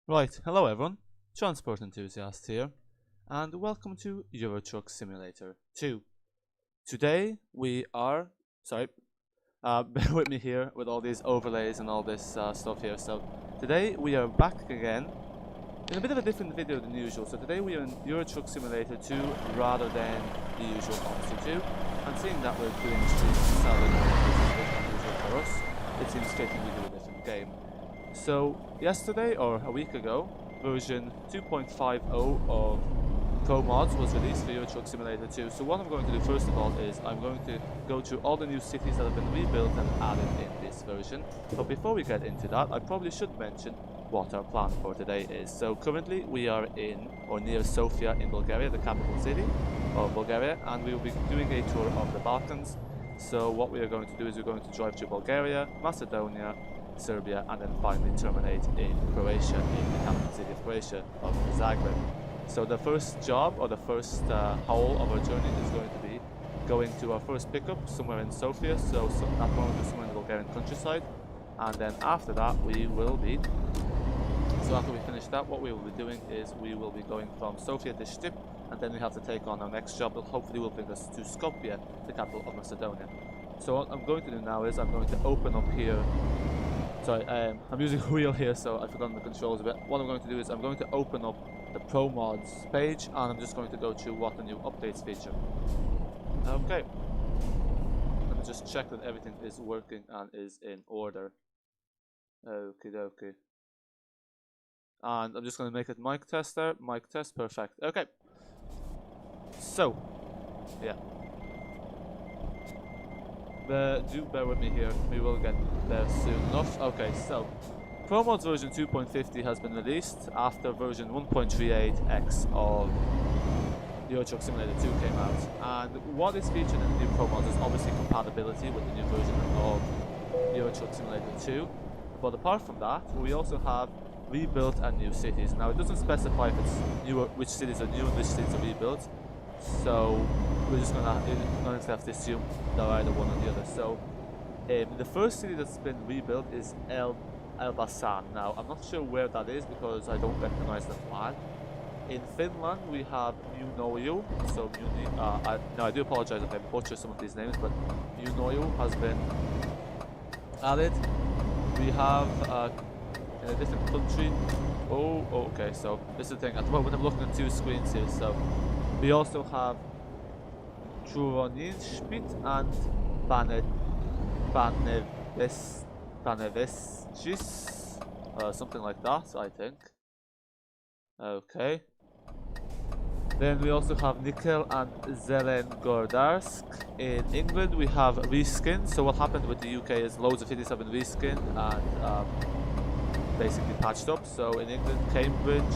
Right, hello everyone, Transport Enthusiast here, and welcome to Euro Truck Simulator 2. Today we are, bear with me here with all these overlays and all this stuff here. So today we are back again in a bit of a different video than usual. So today we are in Euro Truck Simulator 2 rather than the usual Monster 2. And seeing that we're doing streets rather than usual for us, it seems fitting we do a different game. So yesterday or a week ago, version 2.50 of Promods was released for Euro Truck Simulator 2. So what I'm going to do first of all is I'm going to go through all the new cities that have been rebuilt and added in this version. But before we get into that, I probably should mention what our plan for today is. So currently we are in or near Sofia in Bulgaria, the capital city of Bulgaria, and we will be doing a tour of the Balkans. So what we are going to do is we're going to drive through Bulgaria, Macedonia, Serbia, and then finally terminate in Croatia, in the capital city of Croatia, of Zagreb. So the first job, or the first hole of our journey is going to be going to our first pickup somewhere in Sofia, so at the moment we're somewhere in the Bulgarian countryside, and then after that we will be, so after we finish that, what we will be doing is we will be going from Sofia to Stip, and then we have to take on our next job that hopefully will bring us to Skopje, the capital of Macedonia. So what I'm going to do now is I'm going to open up here. Sorry, I'm using a wheel here, so I've forgotten the controls a bit. What I'm going to do is I'm going to open up the Promods page, and I'm just going to go through what the new updates feature. Okay. Let me just check that everything is working and is in order. Okie dokie. And I'm just going to make it mic test there. Mic test, perfect. Okay. So, yeah. Do bear with me here, we will get there soon enough. Okay, so Promods version 2.50 has been released after version 1.38x of Euro Truck Simulator 2 came out. And what is featured in the new Promods is obviously compatibility with the new version of Euro Truck Simulator 2. But apart from that, we also have rebuilt and new cities. Now it doesn't specify if it's newer, which cities are new and which cities are rebuilt. So we're just going to have to assume they're either one or the other. So the first city that's been rebuilt is Elbasan. Now I'm not sure where that is because I don't recognize the flag. In Finland we have Munoyu. So I do apologize if I butcher some of these names, but Munoyu has been added. We have in a different country. Oh, okay. So this is the thing. At the moment I'm looking at two screens here. So we also have Churoninspit and Banevescis, something like that, I think. Okay. Then we also have Nikel and Zelengordarsk. In England we have reskin. So what happened with the UK is loads of cities have been reskinned and basically patched up. So in England, Cambridge,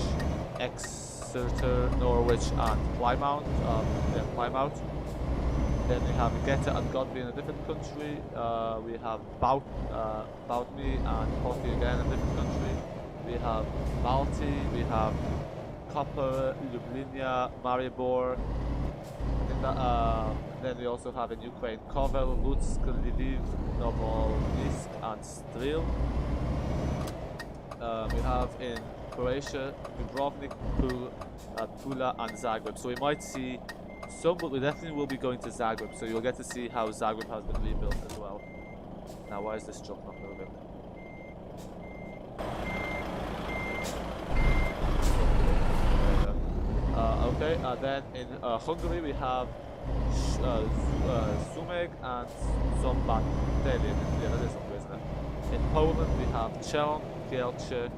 Exeter, Norwich, and Plymouth. Then we have Geta and Godby in a different country. We have Boutmy and Potty again in a different country. We have Balti. We have Koper, Lublinia, Maribor. Then we also have in Ukraine Kovel, Lutsk, Lviv, Novorossiysk, and Stril. We have in Croatia, Dubrovnik, Pula, and Zagreb. So we might see some, but we definitely will be going to Zagreb. So you'll get to see how Zagreb has been rebuilt as well. Now, why is this truck not moving? Okay, then in Hungary we have Zumeg and Zombat. Yeah, that is Hungary, isn't it? In Poland we have Chelm, Kielce,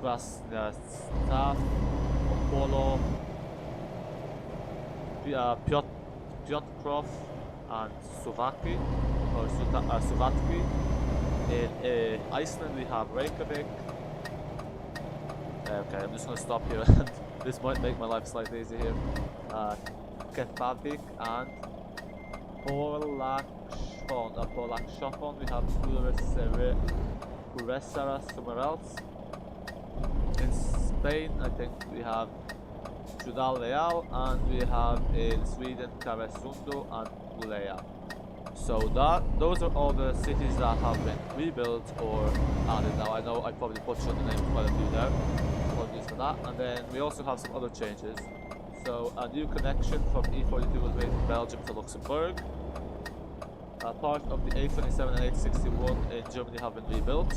Krasnostaw, Opole, Piotrków, and Suwałki. In Iceland we have Reykjavik. Okay, I'm just going to stop here and this might make my life slightly easier here. Keflavik and Polakshopon. We have Uresara somewhere else. In Spain, I think we have Ciudad Real, and we have in Sweden Karesundo and Ulea. So those are all the cities that have been rebuilt or added. Now I know I probably butchered the name of quite a few there. Apologies for that. And then we also have some other changes. So a new connection from E42 was made from Belgium to Luxembourg. Part of the A27 and A61 in Germany have been rebuilt.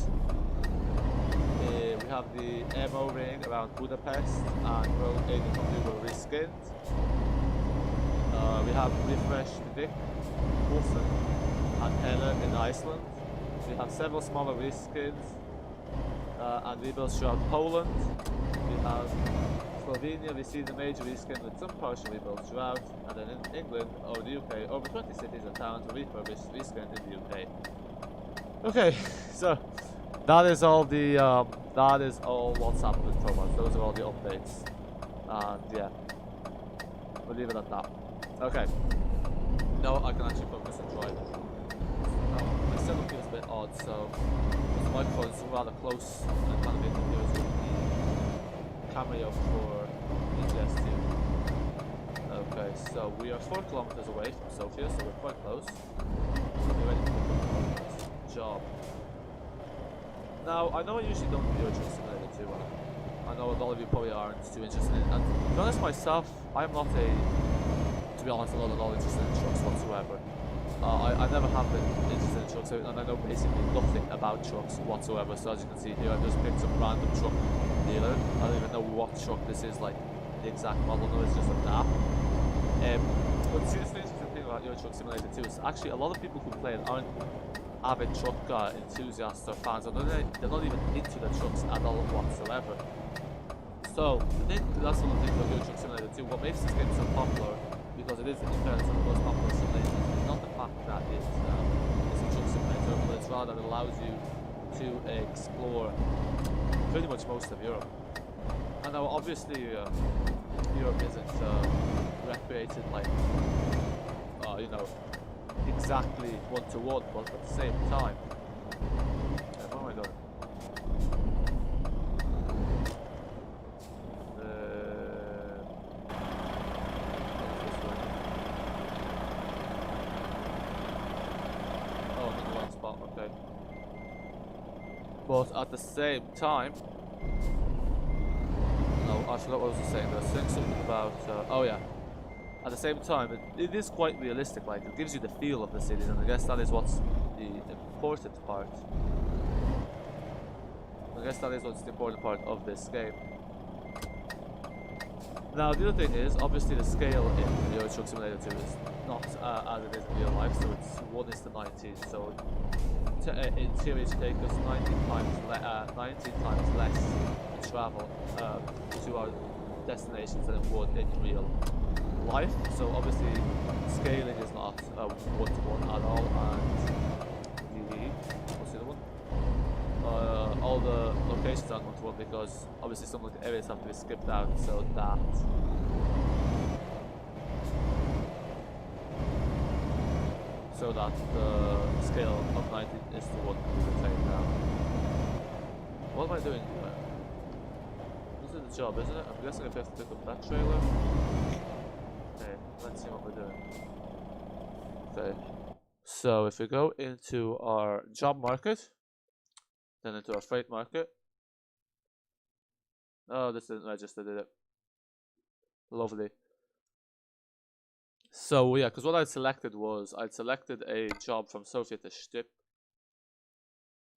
We have the MO ring around Budapest and Road 82 were reskinned. We have refreshed Vik, Hosen and Helle in Iceland. We have several smaller reskins and rebuilds throughout Poland. We have Slovenia, we see the major reskin with some partial rebuilds throughout, and then in England or the UK, over 20 cities and towns were refurbished, reskinned in the UK. Okay, so that is all what's happened with Promods. Those are all the updates, and yeah, we'll leave it at that. Okay, now I can actually focus on driving. My setup feels a bit odd, so the microphone is rather close and kind of interferes with the camera for ETS2. Okay, so we are 4 kilometers away from Sofia, so we're quite close. We're ready to pick up the job. Now, I know I usually don't do Euro Truck Simulator too well. I know a lot of you probably aren't too interested in it. And to be honest myself, I'm not interested in trucks whatsoever. I never have been interested in trucks, and I know basically nothing about trucks whatsoever. So as you can see here, I've just picked some random truck dealer. I don't even know what truck this is, like the exact model. No, it's just a map. But seriously, the interesting thing about Euro Truck Simulator 2 is actually a lot of people who play it aren't avid truck enthusiasts or fans, or they're not even into the trucks at all whatsoever. So that's one of the things about Euro Truck Simulator 2. What makes this game so popular, because it is in fairness one of the most popular simulators, is not the fact that it's a truck simulator, but it's rather that it allows you to explore pretty much most of Europe. And now obviously Europe isn't recreated like you know, exactly one-to-one, but at the same time. What am I doing? Oh, I'm in the wrong spot, okay. But at the same time, no, I forgot what I was saying. I was saying something about, oh yeah. At the same time, it is quite realistic, like, it gives you the feel of the city, and I guess that is what's the important part. I guess that is what's the important part of this game. Now, the other thing is, obviously the scale in the Euro Truck Simulator 2 is not as it is in real life, so it's 1:19, so in theory it should take us 19 times less to travel to our destinations than it would in real life. So obviously scaling is not one-to-one at all, and what's the other one? All the locations aren't one-to-one, because obviously some of the areas have to be skipped out so that the scale of 19 is to 1 to retained now. What am I doing here? This is the job, isn't it? I'm guessing if I have to pick up that trailer. Okay, let's see what we're doing. Okay, so if we go into our job market, then into our freight market. Oh, this didn't register, did it? Lovely. So yeah, because what I'd selected was, I'd selected a job from Sofia to Stip.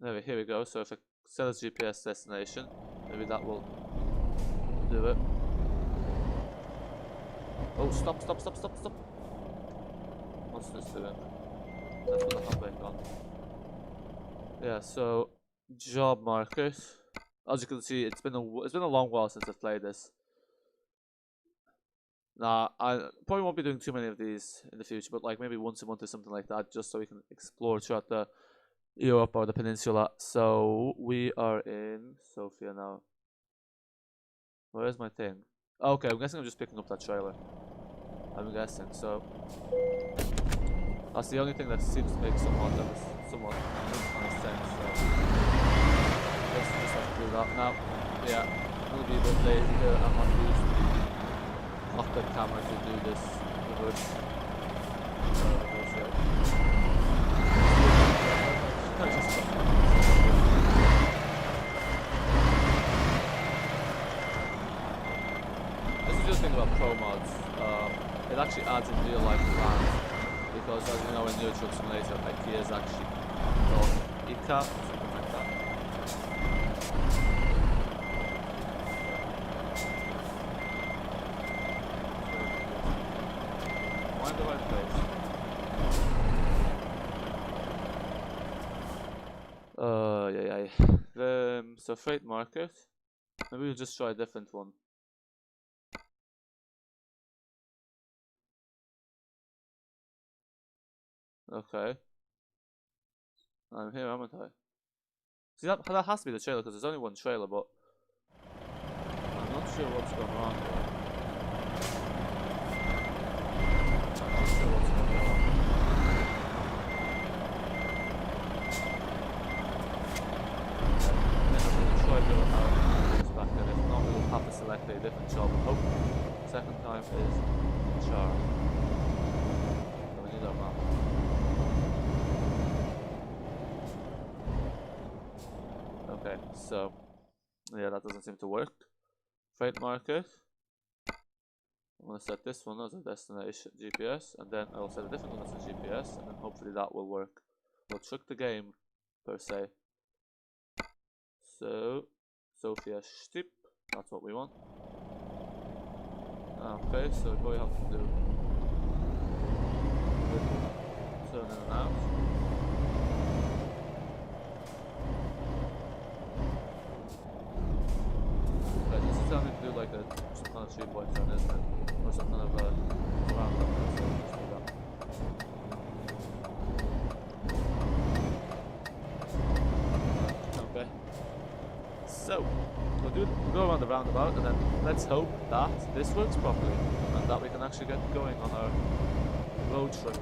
Here we go. So if I set as GPS destination, maybe that will do it. Oh, stop. What's this doing? Let's put the hot brake on. Yeah, so job market. As you can see, it's been a long while since I've played this. Nah, I probably won't be doing too many of these in the future, but like maybe once a month or something like that, just so we can explore throughout the Europe or the peninsula. So we are in Sofia now. Where is my thing? Okay, I'm guessing I'm just picking up that trailer. I'm guessing, so that's the only thing that seems to make somewhat kind of sense. So I guess I just have to do that now. Yeah, I'm gonna be a bit lazy here. I'm not used to the cockpit camera to do this reverse. actually adds in real life plans, because as you know in Euro Truck Simulator, IKEA is actually called IKEA, something like that. Am I in the right place? So freight market. Maybe we'll just try a different one. Okay. I'm here, haven't I? See, that has to be the trailer, because there's only one trailer, but I'm not sure what's going on here. I'm not sure what's going on. Try to back, and if not, we'll have to select a different job. And hope second time is char. So we need our map. Okay, so yeah, that doesn't seem to work. Freight market. I'm gonna set this one as a destination GPS, and then I'll set a different one as a GPS, and then hopefully that will work. We'll trick the game per se. So, Sofia Stip, that's what we want. Okay, so what we have to do, turn in and out. Okay, this is telling me to do like some kind of 3-point turn, isn't it? Or some kind of roundabout, so let's do that. Okay. So, we'll go around the roundabout, and then let's hope that this works properly and that we can actually get going on our road trip.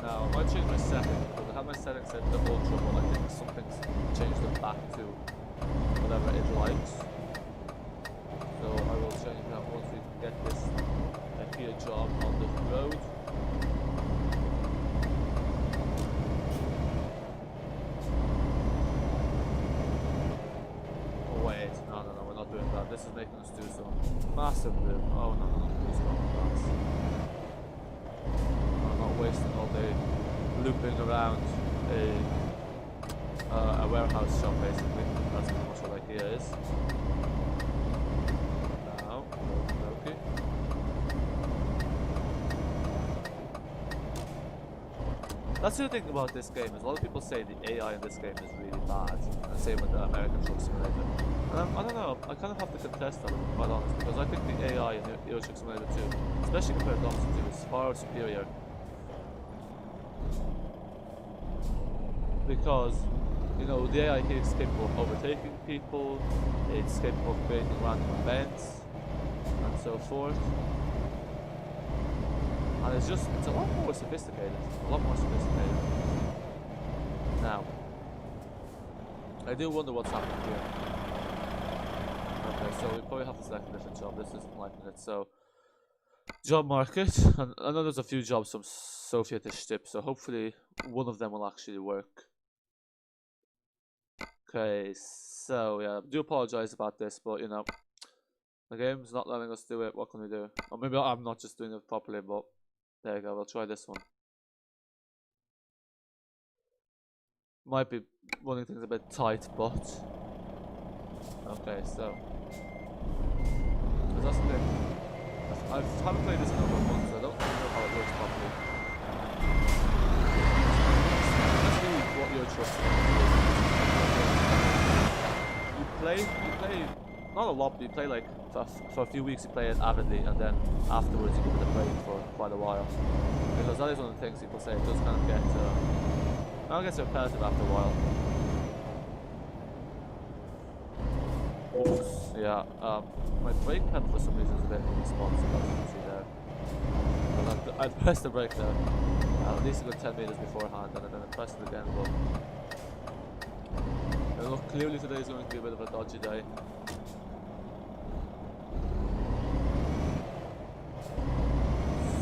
Now, I might change my settings, because I have my settings set to ultra, but I think something's changed them back to whatever it likes. So I will change that once we get this IKEA job on the road. This is making us do some massive loop. Oh no, please don't. I'm not wasting all day looping around a warehouse shop basically. That's pretty much what IKEA is. Now, okay. That's the thing about this game, is a lot of people say the AI in this game is really bad. And same with the American Truck Simulator. I don't know, I kind of have to contest that, to be quite honest, because I think the AI in Euro Truck Simulator 2, especially compared to Option 2, is far superior. Because, you know, the AI here is capable of overtaking people, it's capable of creating random events, and so forth. And it's a lot more sophisticated, Now, I do wonder what's happening here. Okay, so we probably have to select a different job. This isn't liking it. So, job market. And I know there's a few jobs from Sofia to Stip, so hopefully one of them will actually work. Okay, so yeah, I do apologize about this, but you know, the game's not letting us do it. What can we do? Or maybe I'm not just doing it properly, but there you go. We'll try this one. Might be running things a bit tight, but okay, so that's the thing. I haven't played this in over a month, so I don't really know how it works properly. Let's see what your trust is. You play not a lot, but you play like for a few weeks. You play it avidly, and then afterwards you give it a break for quite a while, because that is one of the things people say. It does kind of get repetitive after a while. Oops, yeah, my brake pad for some reason is a bit unresponsive, as you can see there. But I pressed the brake there at least a good 10 meters beforehand, and then I pressed it again, but look, clearly today is going to be a bit of a dodgy day.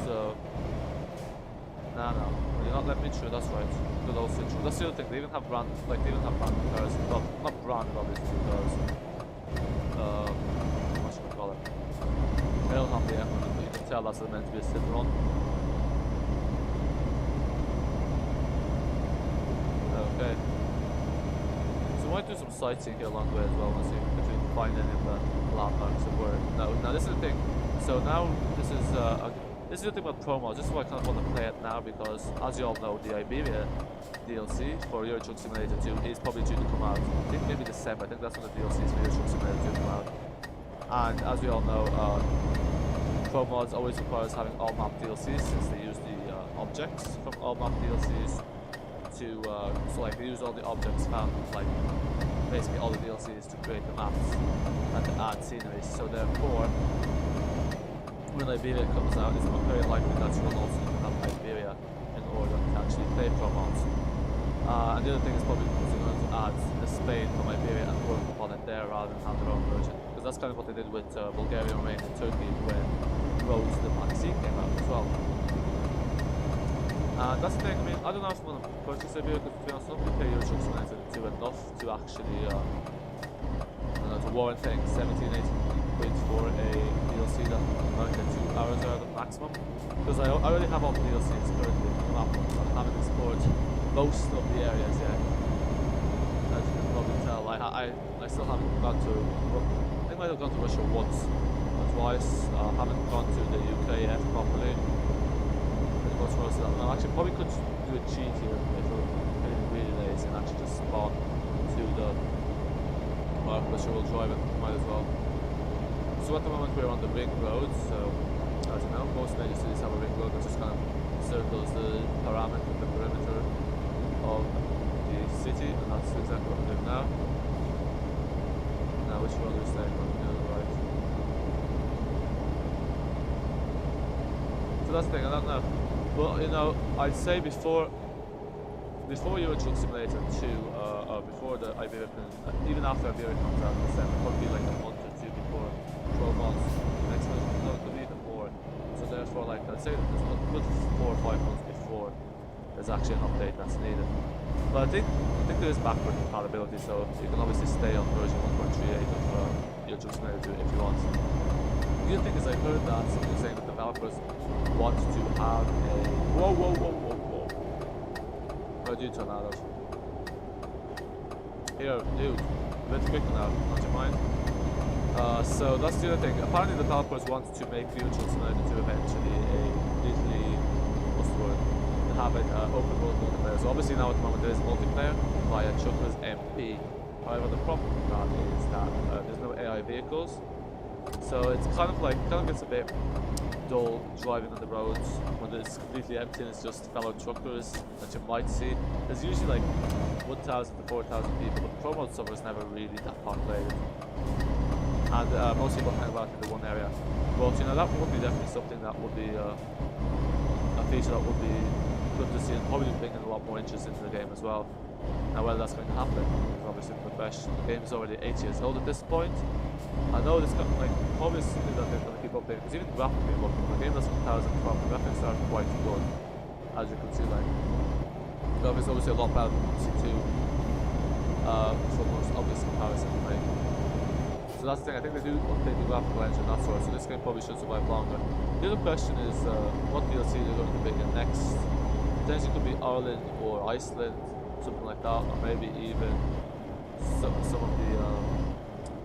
So, no, you're not letting me through, that's right. Good old switch. That's the other thing, they even have branded cars. Well, not branded obviously, because rail on the M1, you can tell that's meant to be a sit-run. Okay. So we might do some sightseeing here along the way as well, once we can find any of the landmarks of where. Now this is the thing. So now this is the thing about Promods. This is why I kind of want to play it now, because as you all know, the Iberia DLC for Euro Truck Simulator 2 is probably due to come out. I think maybe December. I think that's when the DLCs for Euro Truck Simulator 2 come out. And as we all know, Promods always requires having all map DLCs, since they use the objects from all map DLCs to so like they use all the objects found like basically all the DLCs to create the maps and to add scenery. So therefore, when Iberia comes out, it's not very likely that you will also have Iberia in order to actually play Promods. And the other thing is probably because you're going to add the Spain from Iberia and work upon it there rather than have their own version. Because that's kind of what they did with Bulgaria, Romania and Turkey when Roads to the Black Sea came out as well. And that's the thing, I mean, I don't know if I'm going to purchase Iberia, because to be honest, I don't really play Euro Truck Simulator 2 enough to actually, to warrant paying 17, 18 quid for a DLC that might get 2 hours out of the maximum. Because I already have all the DLCs currently on the map, I haven't explored most of the areas yet. As you can probably tell, I still haven't gone to, I think I might have gone to Russia once or twice. Haven't gone to the UK yet properly. Pretty much most of that. I actually probably could do a cheat here if we're really lazy and actually just spawn to the mark, but sure we'll drive it, might as well. So at the moment we're on the ring road, so as you know, most major cities have a ring road that just kind of circles the perimeter of the city, and that's exactly what we're doing now. Now which road are we staying on? The right. So that's the thing, I don't know. Well, you know, I'd say before Euro Truck Simulator 2, or before the Iberia, even after Iberia comes out in December, probably like a month or two before Promods, next month, no, it could be even more. So therefore, like, I'd say there's a good 4 or 5 months before there's actually an update that's needed. But I think there is backward compatibility, so you can obviously stay on version 1.38 of Euro Truck Simulator 2 if you want. The other thing is, I heard that somebody saying that developers want to have a... Whoa. Where do you turn out of? Here, dude, a bit quicker now, don't you mind? So that's the other thing. Apparently developers want to make Euro Truck Simulator 2 eventually a completely, what's the word? To have an open world multiplayer. So obviously now at the moment there is multiplayer via Chuckler's MP. However, the problem with that is that there's no AI vehicles. So it's kind of gets a bit dull driving on the roads when it's completely empty and it's just fellow truckers that you might see. There's usually like 1,000 to 4,000 people, but Promods server is never really that populated. And most people hang about in the one area. But you know, that would be definitely something that would be a feature that would be good to see, and probably bring in a lot more interest into the game as well. Now whether that's going to happen is obviously a good question. The game is already 8 years old at this point. I know this kind of like probably something that they're going to keep updating, because even graphically looking, the game that's 2012, the graphics are quite good, as you can see. Like, it's obviously a lot better than C2 for the most obvious comparison to make. So that's the thing, I think they do update the graphical engine, that sort, so this game probably should survive longer. The other question is what DLC they're going to be in next. Potentially could be Ireland or Iceland, something like that, or maybe even some of the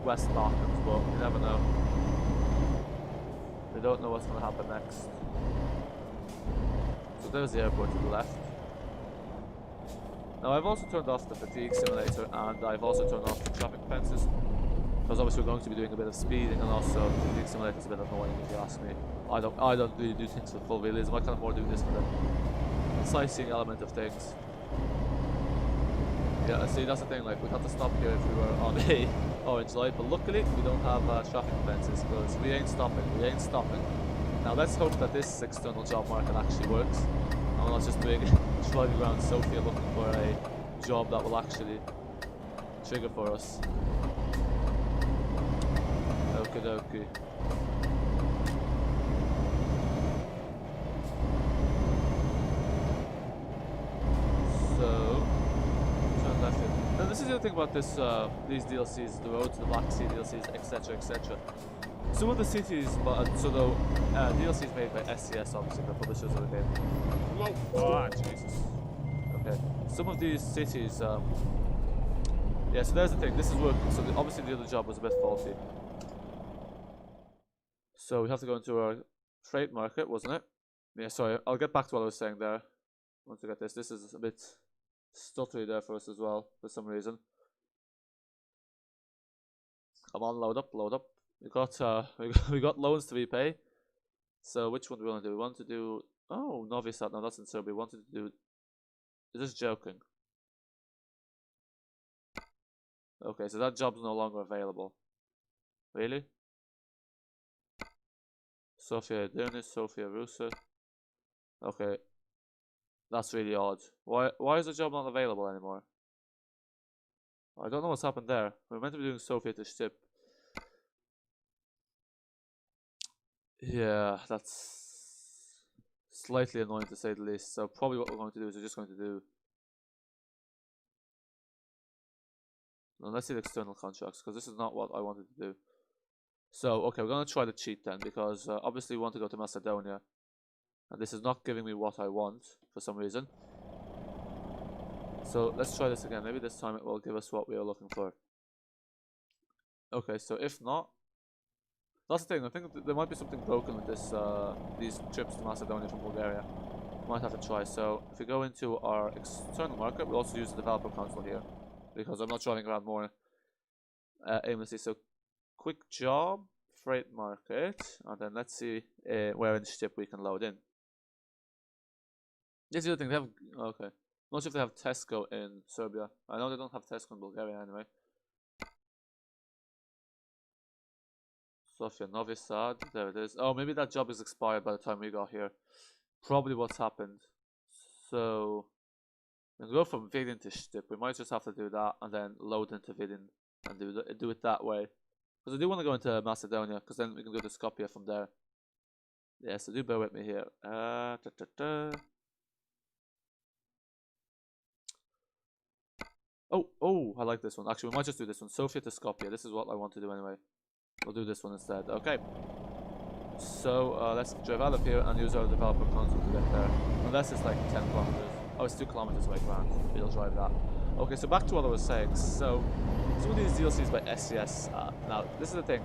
West Balkans, but you never know. They don't know what's going to happen next. So there's the airport to the left. Now I've also turned off the fatigue simulator, and I've also turned off the traffic fences, because obviously we're going to be doing a bit of speeding, and also the fatigue simulator is a bit annoying if you ask me. I don't really do things with full realism. I kind of more do this for the sightseeing element of things. Yeah, see, that's the thing, like, we'd have to stop here if we were on a orange light, but luckily we don't have traffic fences, because we ain't stopping. Now let's hope that this external job market actually works, and we're not just driving around Sofia looking for a job that will actually trigger for us. Okie dokie. So, turn left here. Now this is the other thing about this, these DLCs, the Road to the Black Sea DLCs, etc., etc. some of the cities, but so the DLC is made by SCS, obviously the publishers of the game. Oh, Jesus. Okay, some of these cities. Yeah, so there's the thing. This is working. So obviously the other job was a bit faulty. So we have to go into our trade market, wasn't it? Yeah, sorry. I'll get back to what I was saying there. Once we get this, this is a bit stuttery there for us as well for some reason. Come on, load up, load up. We got loans to repay. So which one do we want to do? We want to do Novi Sad. No, that's in Serbia. We wanted to do. Is this joking? Okay, so that job's no longer available. Really? Sofia Denis, Sofia Rusa. Okay. That's really odd. Why is the job not available anymore? I don't know what's happened there. We're meant to be doing Sofia to ship. Yeah, that's slightly annoying to say the least. So probably what we're going to do is we're just going to do. No, let's see the external contracts, because this is not what I wanted to do. So, okay, we're going to try to cheat then, because obviously we want to go to Macedonia. And this is not giving me what I want, for some reason. So, let's try this again. Maybe this time it will give us what we are looking for. Okay, so if not... That's the thing, I think there might be something broken with this, these trips to Macedonia from Bulgaria. Might have to try. So, if we go into our external market, we'll also use the developer console here. Because I'm not driving around more aimlessly. So, quick job, freight market, and then let's see where in the ship we can load in. This is the other thing, they have, okay. Not sure if they have Tesco in Serbia. I know they don't have Tesco in Bulgaria anyway. Sofia, Novi Sad, there it is. Oh, maybe that job is expired by the time we got here. Probably what's happened. So, we can go from Vidin to Stip. We might just have to do that and then load into Vidin and do it that way. Because I do want to go into Macedonia, because then we can go to Skopje from there. Yeah, so do bear with me here. Oh, I like this one. Actually, we might just do this one. Sofia to Skopje. This is what I want to do anyway. We'll do this one instead. Okay. So, let's drive out of here and use our developer console to get there. Unless it's like 10 kilometers. Oh, it's 2 kilometers away, grand. We'll drive that. Okay, so back to what I was saying. So, some of these DLCs by SCS. Now, this is the thing.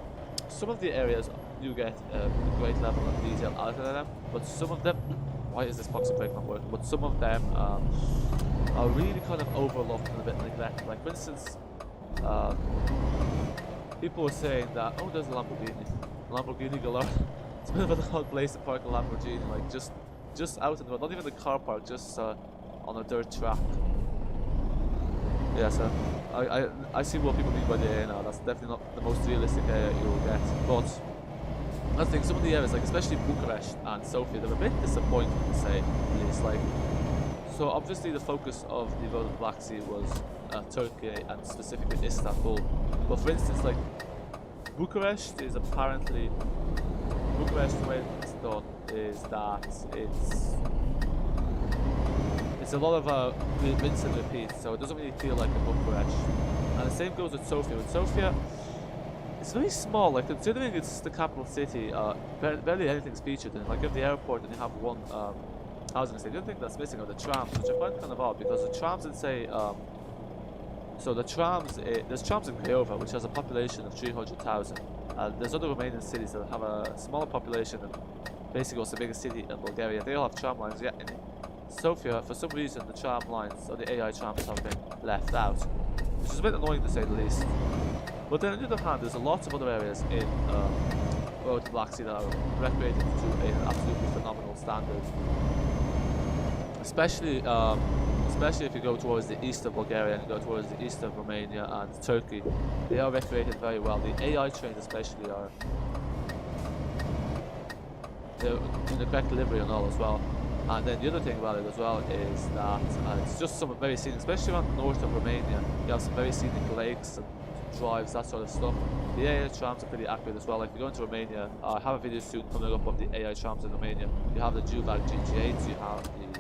Some of the areas you get a great level of detail out of them, but some of them. Why is this box break not working? But some of them are really kind of overlooked and a bit neglected. Like, for instance, people were saying that, oh, there's a Lamborghini galore. It's a bit of an odd place to park a Lamborghini, like just out in the road, not even the car park, just on a dirt track. Yeah, so I see what people mean by the area now. That's definitely not the most realistic area you will get. But I think some of the areas, like especially Bucharest and Sofia, they're a bit disappointing to say at least. Like, so obviously the focus of the road of the Black Sea was Turkey and specifically Istanbul. But for instance, like Bucharest is apparently the way it's done is that it's a lot of rinse and repeat, so it doesn't really feel like a Bucharest. And the same goes with Sofia. With Sofia, it's very small. Like considering it's the capital city, barely anything's featured in it. Like you have the airport and you have one housing estate. The other thing that's missing are the trams, which I find kind of odd because the trams in say. So the trams, there's trams in Craiova, which has a population of 300,000. There's other Romanian cities that have a smaller population and basically was the biggest city in Bulgaria. They all have tram lines, yet in Sofia, for some reason, the tram lines, or the AI trams have been left out. Which is a bit annoying to say the least. But then on the other hand, there's a lot of other areas in Road to Black Sea that are recreated to an absolutely phenomenal standard. Especially if you go towards the east of Bulgaria and you go towards the east of Romania and Turkey, they are recreated very well. The AI trains especially are they're in the correct delivery and all as well. And then the other thing about it as well is that it's just some very scenic, especially around the north of Romania. You have some very scenic lakes and drives, that sort of stuff. The AI trams are pretty accurate as well. Like if you go into Romania, I have a video soon coming up of the AI trams in Romania. You have the Juvag GT8s, you have the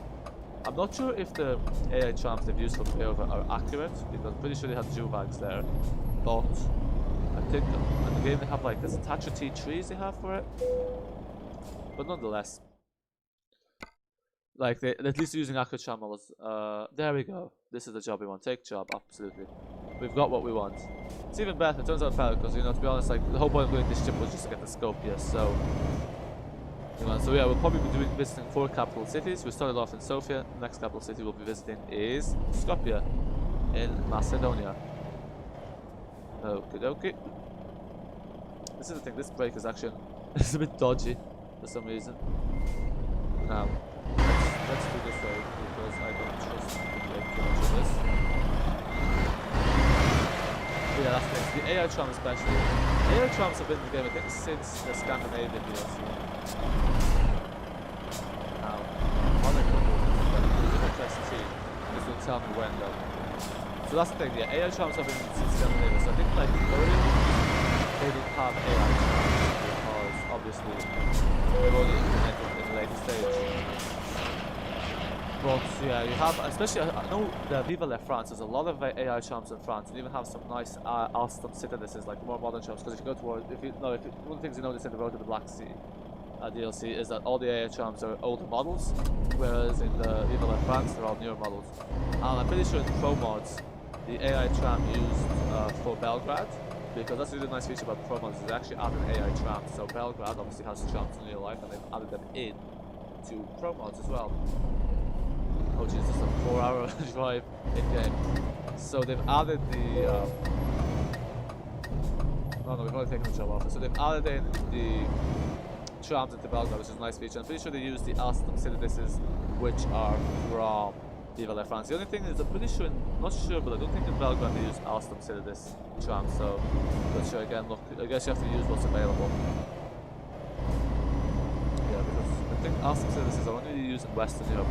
I'm not sure if the AI trams they've used for Craiova are accurate, because I'm pretty sure they have Juvags there, but I think in the game they have like, there's Thatcher T3s they have for it. But nonetheless, like they're at least using accurate shot models. There we go. This is the job we want. Take job, absolutely. We've got what we want. It's even better. It turns out better because, you know, to be honest, like the whole point of doing this ship was just to get the scope here. So, so yeah, we'll probably be visiting 4 capital cities. We started off in Sofia. The next capital city we'll be visiting is Skopje in Macedonia. Okie dokie. This is the thing. This brake is actually it's a bit dodgy for some reason. Now, let's do this way because I don't trust the brake too much of this. Yeah, that's nice. The AI tram especially. AI trams have been in the game, I think, since the Scandinavian DLC. Now, all I could do is if I press T, this will tell me when though. So that's the thing, yeah, AI trams have been since Scandinavia. So I think like earlier they didn't have AI trams because obviously they've only implemented in the later stage. But yeah, you have, especially I know the Viva La France, there's a lot of AI trams in France, and even have some nice Alstom citadels, like more modern trams. Because if you go towards, one of the things you notice in the Road to the Black Sea DLC is that all the AI trams are older models, whereas in the Viva La France they're all newer models. And I'm pretty sure in Promods, the AI tram used for Belgrade, because that's a really nice feature about Promods, is they actually added an AI tram. So Belgrade obviously has trams in real life, and they've added them in to Promods as well. Oh jeez, it's a 4-hour drive in-game. So they've added the... no, we've already taken the job off. So they've added in the trams into Belgrade, which is a nice feature. I'm pretty sure they use the Alstom citadels, which are from Viva La France. The only thing is, I'm pretty sure, not sure, but I don't think in Belgrade they use Alstom citadels trams. So, not sure again. Look, I guess you have to use what's available. Yeah, because I think Alstom citadels are only used in Western Europe.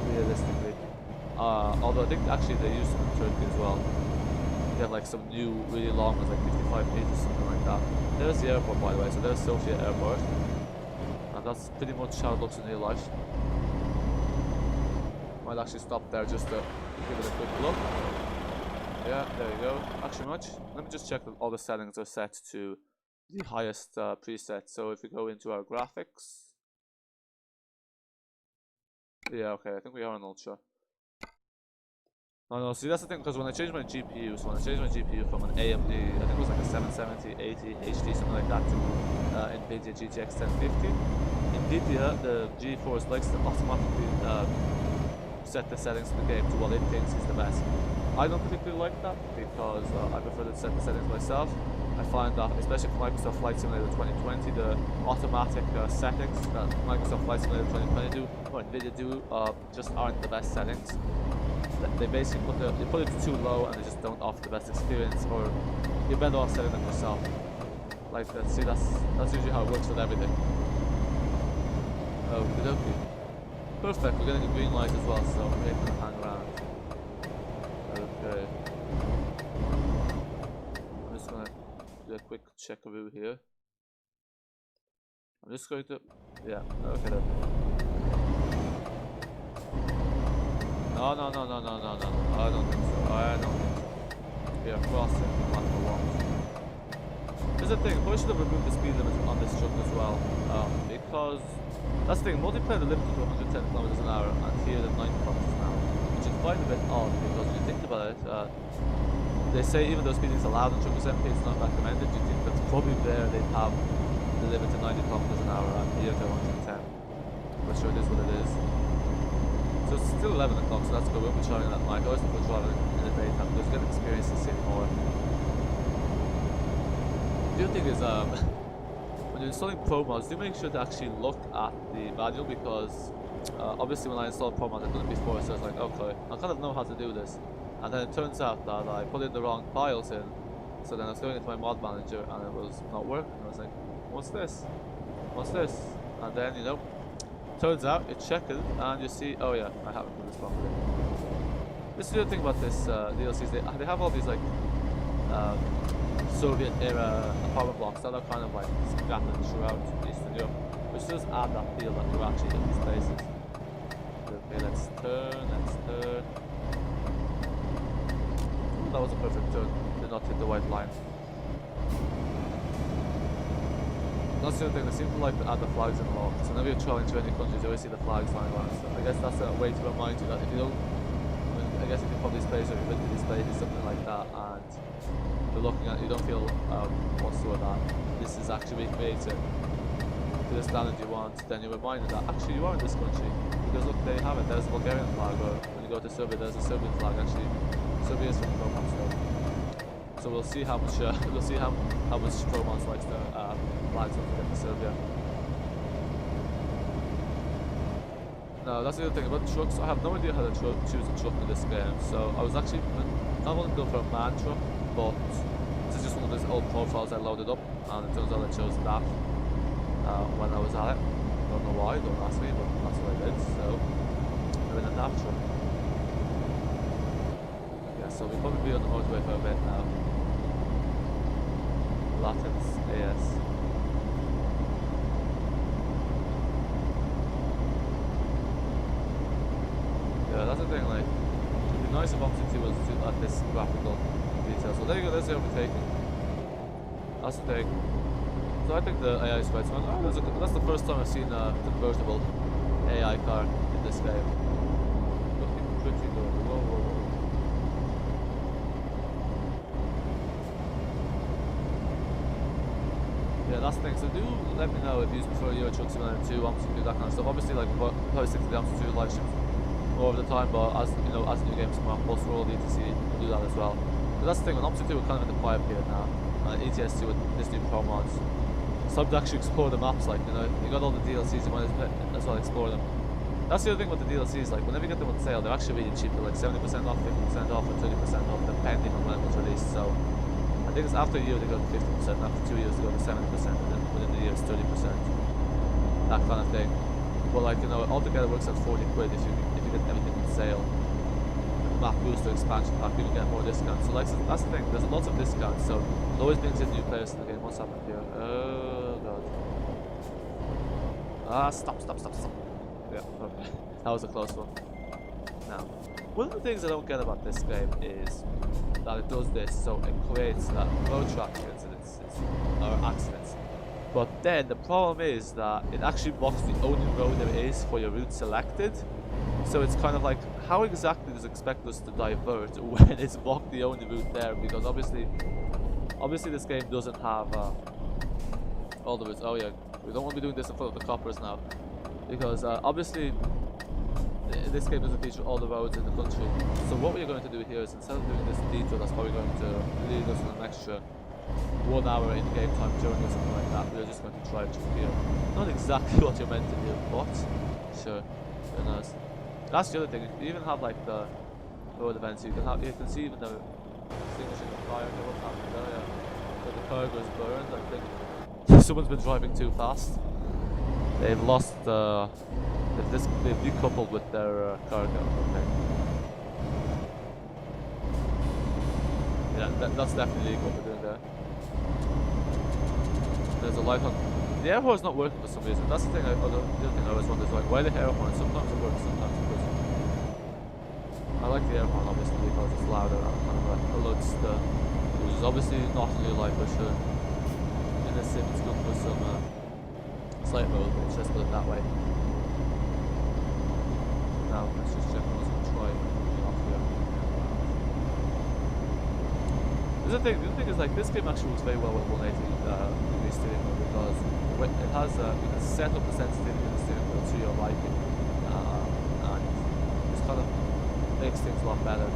Realistically, although I think actually they use them in Turkey as well. They have like some new really long ones, like 55 meters, something like that. There's the airport, by the way. So there's Sofia airport, and that's pretty much how it looks in real life. Might actually stop there just to give it a quick look. Yeah, there you go. Actually, let me just check that all the settings are set to the highest preset. So if we go into our graphics. Yeah, okay, I think we are on Ultra. No, see, that's the thing, because when I changed my GPU, from an AMD, I think it was like a 770, 80, HD, something like that, to NVIDIA GTX 1050, NVIDIA, the GeForce, likes to automatically set the settings of the game to what it thinks is the best. I don't particularly like that, because I prefer to set the settings myself. I find that, especially for Microsoft Flight Simulator 2020, the automatic settings that Microsoft Flight Simulator 2020 do, or NVIDIA do, just aren't the best settings. They basically put it too low, and they just don't offer the best experience, or you're better off setting them yourself. Like that. See, that's usually how it works with everything. Okay. Perfect, we're getting a green light as well, so we're able to hang around. Okay. I'm just gonna do a quick checkaroo here. I'm just going to, yeah, okay then. No, I don't think so. We are crossing one for one. There's a thing, I probably should have removed the speed limit on this truck as well, because that's the thing, multiplayer the limit to 110 kilometers an hour, and here the 90 kilometers an hour, which is quite a bit odd, because when you think about it, they say even though speeding is allowed in truckers MP, it's not recommended. You think that's probably there they'd have the limit to 90 kilometers an hour, and here to 110. But sure, it is what it is. So it's still 11 o'clock, so that's good. We'll be trying that night. I always prefer driving in the daytime because you get experience to see more. The other thing is, when you're installing Promods, do make sure to actually look at the manual, because obviously when I installed Promods, I've done it before, so I was like, okay, I kind of know how to do this. And then it turns out that I put in the wrong files in, so then I was going into my mod manager and it was not working. I was like, what's this? What's this? And then, you know, turns out you check it and you see, oh yeah, I haven't put this properly. This is the other thing about this DLCs, they have all these like Soviet era apartment blocks that are kind of like scattered throughout Eastern Europe, which does add that feel that you're actually in these places. Okay, let's turn. That was a perfect turn, did not hit the white line. That's the other thing, they seem to like to add the flags in a lot. So whenever you're traveling to any countries, you always see the flags flying around. So I guess that's a way to remind you that if you don't, I guess if you probably space or you've been to this place, something like that, and you're looking at, you don't feel what's the word that this is actually created to the standard you want, then you're reminded that actually you are in this country. Because look, there you have it, there's the Bulgarian flag, or when you go to Serbia, there's a Serbian flag. Actually, Serbia is from the Balkans. So we'll see how much Promods likes the flags when we get to Serbia. Now that's the other thing about trucks. I have no idea how to choose a truck in this game. So I was actually not going to go for a man truck, but this is just one of those old profiles I loaded up, and it turns out I chose that when I was at it. Don't know why, don't ask me, but that's what I did. So I'm in a nav truck. Yeah, so we'll probably be on the motorway for a bit now. Latins, AS. Yeah, that's the thing, like, it would be nice if Optic was to add this graphical detail. So there you go, there's the overtaking. That's the thing. So I think the AI is quite smart. Oh, that's the first time I've seen a convertible AI car in this game. Looking pretty good. Whoa, whoa, whoa. Yeah, that's the thing. So do let me know if you prefer Euro Truck Simulator 2, Optic, do that kind of stuff. Obviously, like, probably stick to the Optic 2 live streams more of the time, but as you know, as new games come out, plus we're all ETC will do that as well. But that's the thing, when Optic 2 we're kind of in the quiet period now. ETS 2 with this new Promods. It's time to actually explore the maps, like, you know, you got all the DLCs, you might as well explore them. That's the other thing with the DLCs, like, whenever you get them on sale, they're actually really cheap. They're like 70% off, 50% off, or 30% off, depending on when it was released. So I think it's after a year they go to 50%, after 2 years they go to 70%, and then within the year it's 30%. That kind of thing. But like, you know, altogether works at 40 quid if you get everything on sale. Map booster expansion pack, you can get more discounts. So like, that's the thing, there's lots of discounts, so it always brings in new players in the game. What's happened here? Oh god. Ah, stop. Yeah, okay. That was a close one. Now, one of the things I don't get about this game is that it does this, so it creates that road traffic incidents or accidents. But then the problem is that it actually blocks the only road there is for your route selected. So it's kind of like, how exactly does it expect us to divert when it's blocked the only route there? Because obviously this game doesn't have all the routes. Oh yeah, we don't want to be doing this in front of the coppers now, because obviously this game doesn't feature all the roads in the country. So what we're going to do here is, instead of doing this detour that's probably going to lead us on an extra 1 hour in game time journey or something like that, we're just going to drive through here. Not exactly what you're meant to do, but sure, who knows. That's the other thing. You even have like the road events. You can see even the extinguishing the fire. Okay, what's happening there? Yeah. So the cargo is burned. I think someone's been driving too fast. They've lost. They've decoupled with their cargo. Okay. Yeah, that's definitely what we're doing there. There's a light on. The air horn's not working for some reason. That's the thing. The other thing I always wonder is like, why the air horn? Sometimes it works, sometimes it doesn't. I like the air horn obviously because it's louder and kind of alerts the users. Obviously not in real life, but sure. In this sim, it's good for some slight mode. Let's put it that way. Now let's just check what I was going to try off here. The other thing is like, this game actually works very well with 180 degree steering wheel, because it has you can set up the sensitivity of the steering wheel to your liking, and this kind of makes things a lot better.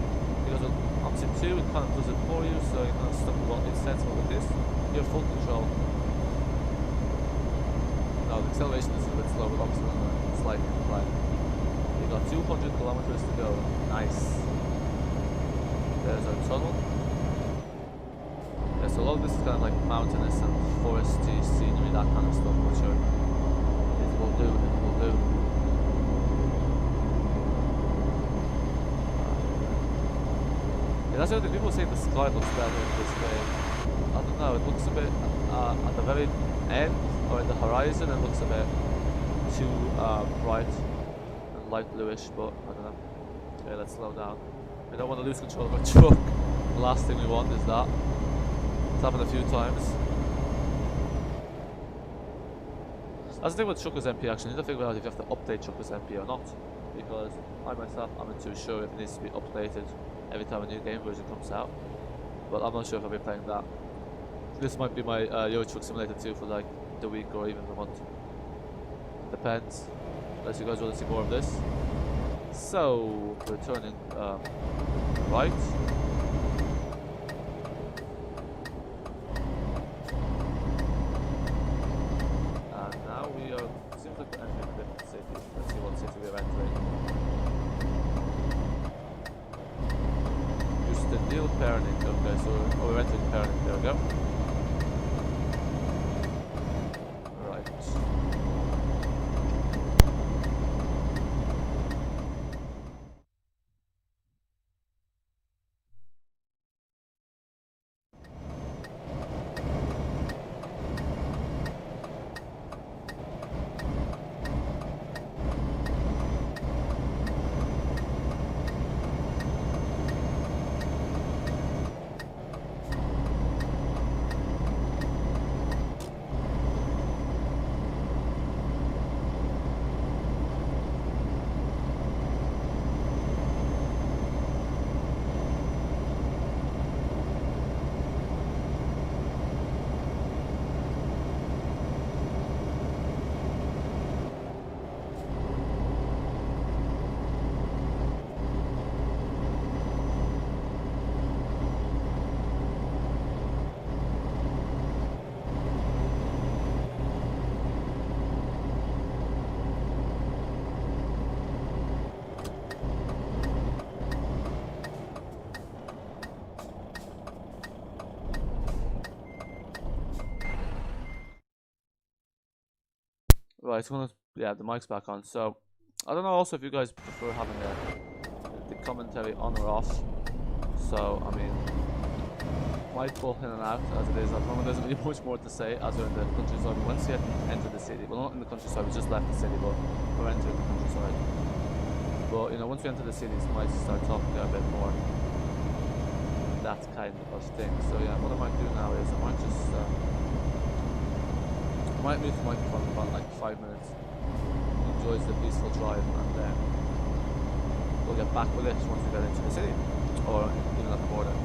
Because with Optic 2 it kind of does it for you, so you kind of stuck with what is sensible. With this, you have full control. Now the acceleration is a bit slow, but obviously on a slight incline. You've got 200 kilometers to go. Nice. There's our tunnel. Yeah, so a lot of this is kind of like mountainous and foresty scenery, that kind of stuff, but sure, it will do, Yeah, that's the other thing, people say the sky looks better in this game. I don't know, it looks a bit, at the very end, or in the horizon, it looks a bit too bright and light bluish, but I don't know. Okay, let's slow down. We don't want to lose control of our truck. The last thing we want is that. It's happened a few times. That's the thing with Chuka's MP actually. You need to figure out if you have to update Chuka's MP or not. Because I myself, I'm not too sure if it needs to be updated every time a new game version comes out. But I'm not sure if I'll be playing that. This might be my Euro Truck Simulator 2 for like the week or even the month. Depends. Unless you guys want to see more of this. So, we're turning right. And now we are, seems like we're entering a different city. Let's see what city we're entering. Use the deal parenting. Okay, so we're entering parenting. There we go. Right, so yeah, the mic's back on. So, I don't know also if you guys prefer having the commentary on or off. So, I mean, might fall in and out as it is. At the moment, there's really much more to say as we're in the countryside. Once you enter the city, well, not in the countryside, we just left the city, but we're entering the countryside. But, you know, once we enter the cities, we might start talking a bit more. That kind of thing. So, yeah, what I might do now is I might just. I might mute the microphone for about like 5 minutes. Enjoys the peaceful drive, and then we'll get back with it once we get into the city or even at the border.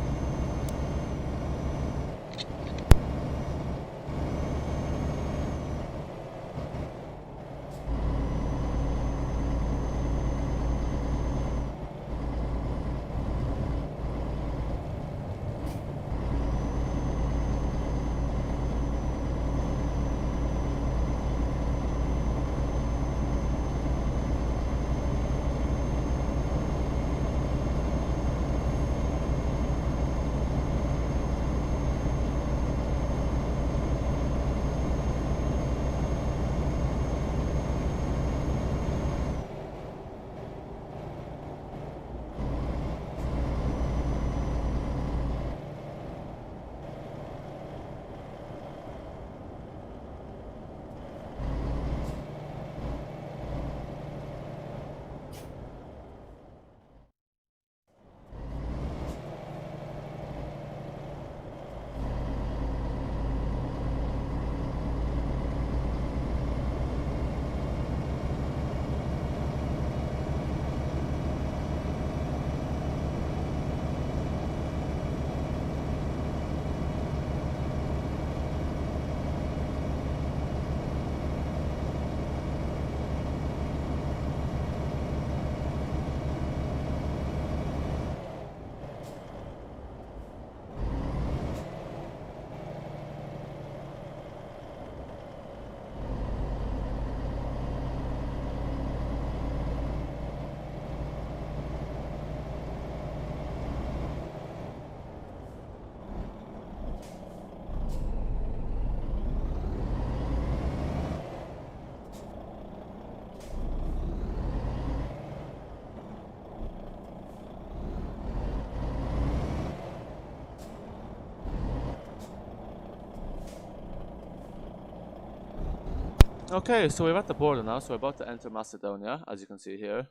Okay, so we're at the border now, so we're about to enter Macedonia, as you can see here.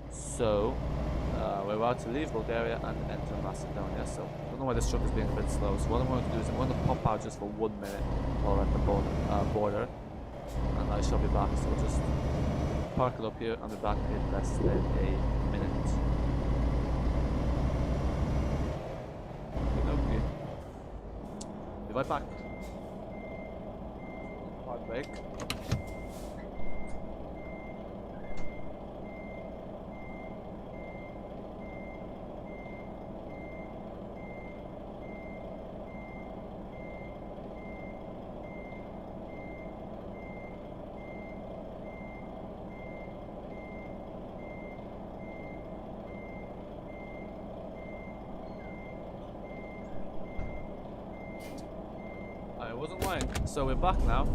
So, we're about to leave Bulgaria and enter Macedonia, so I don't know why this truck is being a bit slow. So what I'm going to do is I'm going to pop out just for 1 minute while we're at the border, and I shall be back. So just park it up here and be back in less than a minute. Okay. Be right back. Hard break. I wasn't lying. So we're back now,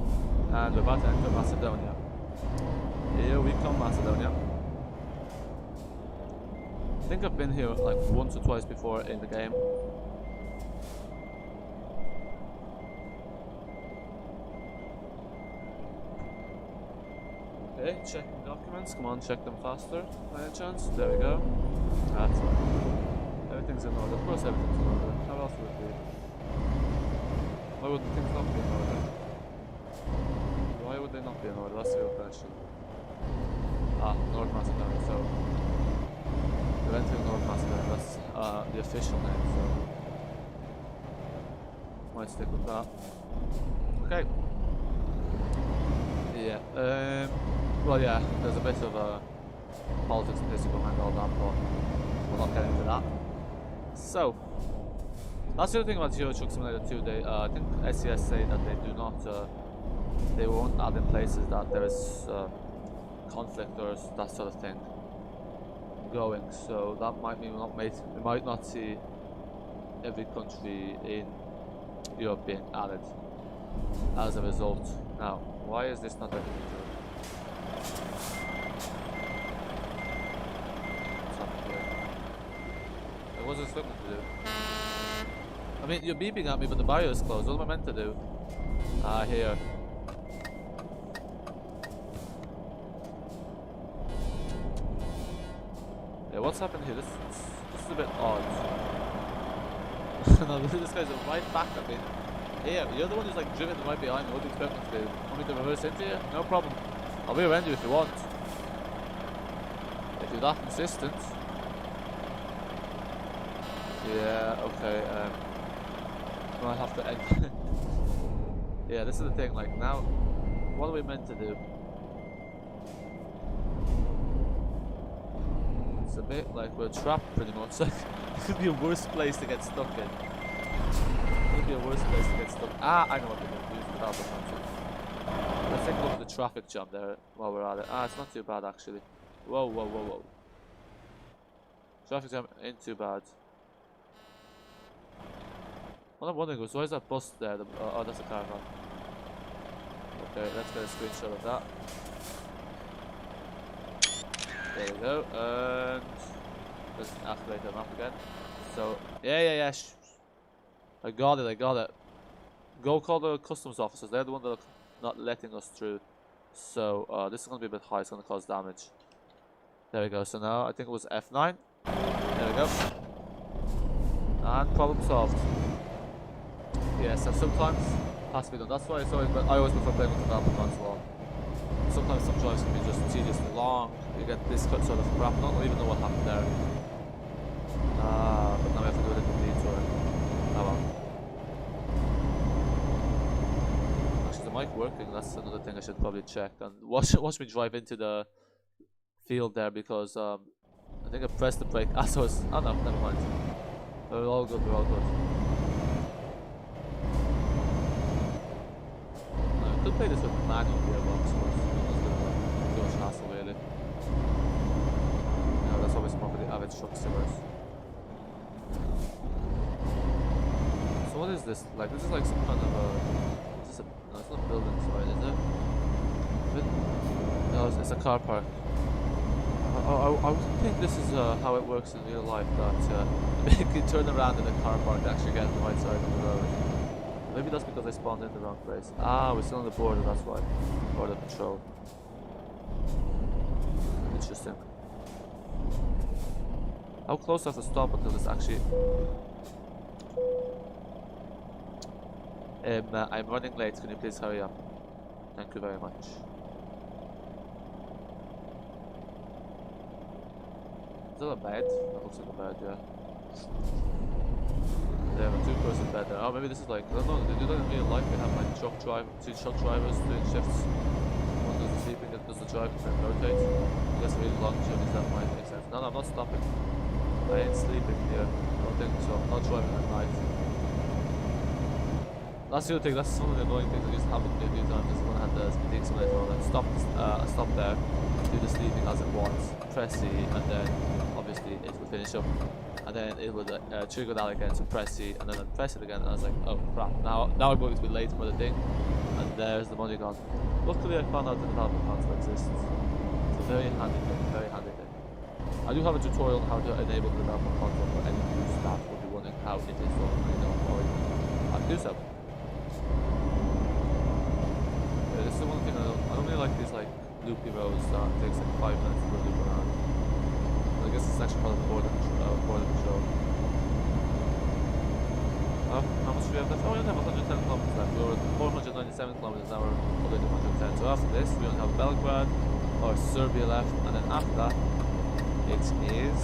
and we're about to enter Macedonia. Here we come, Macedonia. I think I've been here like once or twice before in the game. Okay, checking documents. Come on, check them faster by any chance. There we go. That's right. Everything's in order. Of course everything's in order. How else would it be? Why would things not be in order? Why would they not be in order? That's the real question. North Macedonia, so we're entering North Macedonia, that's the official name, so might stick with that. Okay. Yeah, well yeah, there's a bit of politics and history behind all that, but we'll not get into that. So, that's the other thing about Euro Truck Simulator 2. They, I think SES say that they do not, they won't add in places that there is conflict or that sort of thing going. So that might mean we might not see every country in Europe being added as a result. Now, why is this not letting me do it? What's happening here? What was I expecting to do? I mean, you're beeping at me, but the barrier is closed. What am I meant to do? Here. Yeah, what's happened here? This is a bit odd. No, this guy's right back at me. Here, you're the one who's like driven right behind me. What do you expect me to do? Want me to reverse into you? No problem. I'll rear end you if you want. If you're that insistent. Yeah, okay, I have to end. Yeah, this is the thing, like now, what are we meant to do? It's a bit like we're trapped pretty much. Like, it could be a worse place to get stuck in. It could be a worse place to get stuck. I know what we're going to use without the country. Let's take a look at the traffic jam there while we're at it. It's not too bad actually. Whoa, whoa, whoa, whoa. Traffic jam ain't too bad. What I'm wondering is, why is that bus there? Oh, that's a caravan. Okay, let's get a screenshot of that. There we go, and let's activate the map again. So, yeah. I got it. Go call the customs officers. They're the one that are not letting us through. So, this is going to be a bit high. It's going to cause damage. There we go. So now, I think it was F9. There we go. And problem solved. Yes, and sometimes has to be done. That's why I always prefer playing with the developer console. Sometimes some drives can be just tediously long. You get this sort of crap. I don't even know what happened there. But now we have to do a little detour. Oh well. Actually, the mic working. That's another thing I should probably check. And watch me drive into the field there because I think I pressed the brake as I was. Oh no, never mind. We're all good. Could play this with manual gearbox, but it's too much hassle really. Yeah, that's always more for the average truck simmers. So what is this? Like, this is like some kind of a... Is this a... No, it's not a building site, is it? No, it's a car park. I would think this is how it works in real life, that you can turn around in a car park and actually get on the right side of the road. Maybe that's because I spawned in the wrong place. We're still on the border, that's why. Border patrol. Interesting. How close do I have to stop until this actually... I'm running late, can you please hurry up? Thank you very much. Is that a bed? That looks like a bed, yeah. They have a two-person bed there. Oh, maybe this is like, I don't know, they do that in real life. They have like two truck drivers doing shifts. One does the sleeping, the other does the driving, then rotates. I guess really long journeys, that might make sense. No, I'm not stopping. I ain't sleeping here. I don't think so. I'm not driving at night. That's the other thing, that's one of the annoying things that used to happen to me a few times. Is when I had the speeding simulator on, I stopped there, do the sleeping as it wants, press C, and then obviously it would finish up. And then it would trigger that again, so press C, and then I'd press it again, and I was like, oh crap, now I'm going to be late for the thing, and there's the money gone. Luckily I found out the development console exists. It's a very handy thing, very handy thing. I do have a tutorial on how to enable the development console for any use that will be wondering how it is so I know how to do so. Yeah, this is one thing I don't really like these like loopy roads that takes like 5 minutes to loop around. I guess it's actually part of the border control. How much do we have left? Oh, we only have 110 kilometers left. We were at 497 kilometers, now we're probably at 110. So after this, we only have Belgrade or Serbia left, and then after that, it is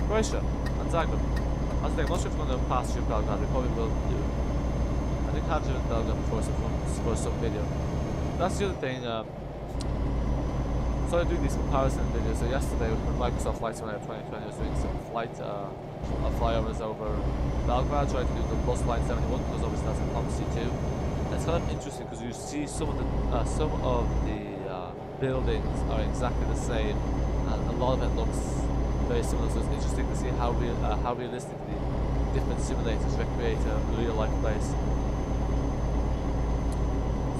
Croatia and Zagreb. I was thinking, I'm not sure if we're going to pass through Belgrade. We probably will do. I think I have driven Belgrade before for some video. That's the other thing. So I do these comparison videos. So yesterday with Microsoft Flight Simulator 2020, I was doing some flyovers over Belgrade, trying to do the bus line 71 because obviously that's in Comedy 2. And it's kind of interesting because you see some of the buildings are exactly the same, and a lot of it looks very similar. So it's interesting to see how realistically different simulators recreate a real life place.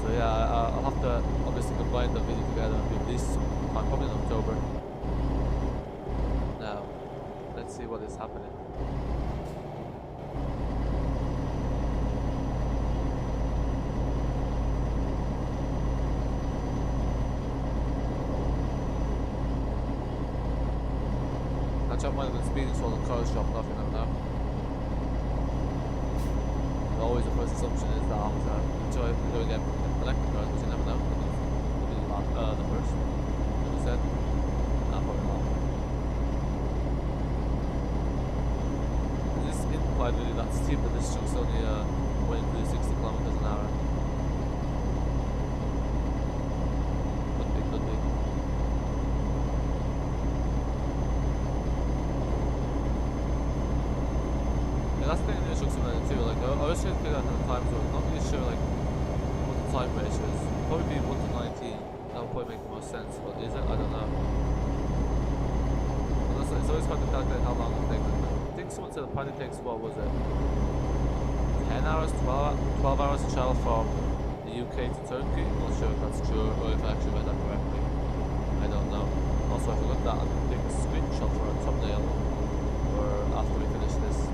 So yeah, I'll have to obviously combine the video together and release sometime, probably in October. Now, let's see what is happening. That jump might have been speeding so the cars shop, nothing like that. Always the first assumption is that I'm enjoy doing everything. Electric cars, which you never know. Could be the first. As I said, probably not. This implied really that steep that this chunk's only going through 60 kilometers an hour. Could be. Yeah, that's the thing in the chunk simulator too. Like, I was trying to figure out the time zone. I'm not really sure like what the time ratio is. Probably be 1 to 19. That would probably make the most sense. But is it? I don't know. It's always hard to calculate how long it takes. I think someone said it probably takes, what was it? 10 hours, 12 hours to travel from the UK to Turkey. I'm not sure if that's true or if I actually read that correctly. I don't know. Also, if you look at that, I can take a screenshot for a thumbnail or after we finish this.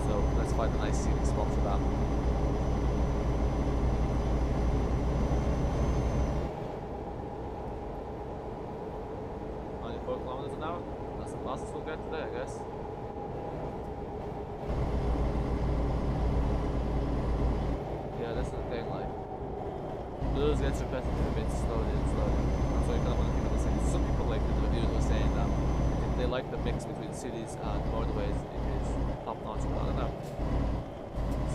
So let's find a nice scenic spot for that. 94 kilometers an hour. That's the fastest we'll get today, I guess. Yeah, that's the thing, like, those gets repetitive a bit slowly and slowly. That's why you kind of want to keep it the same. Some people, like the reviews were saying that they like the mix between cities and motorways. It is top notch, but I don't know.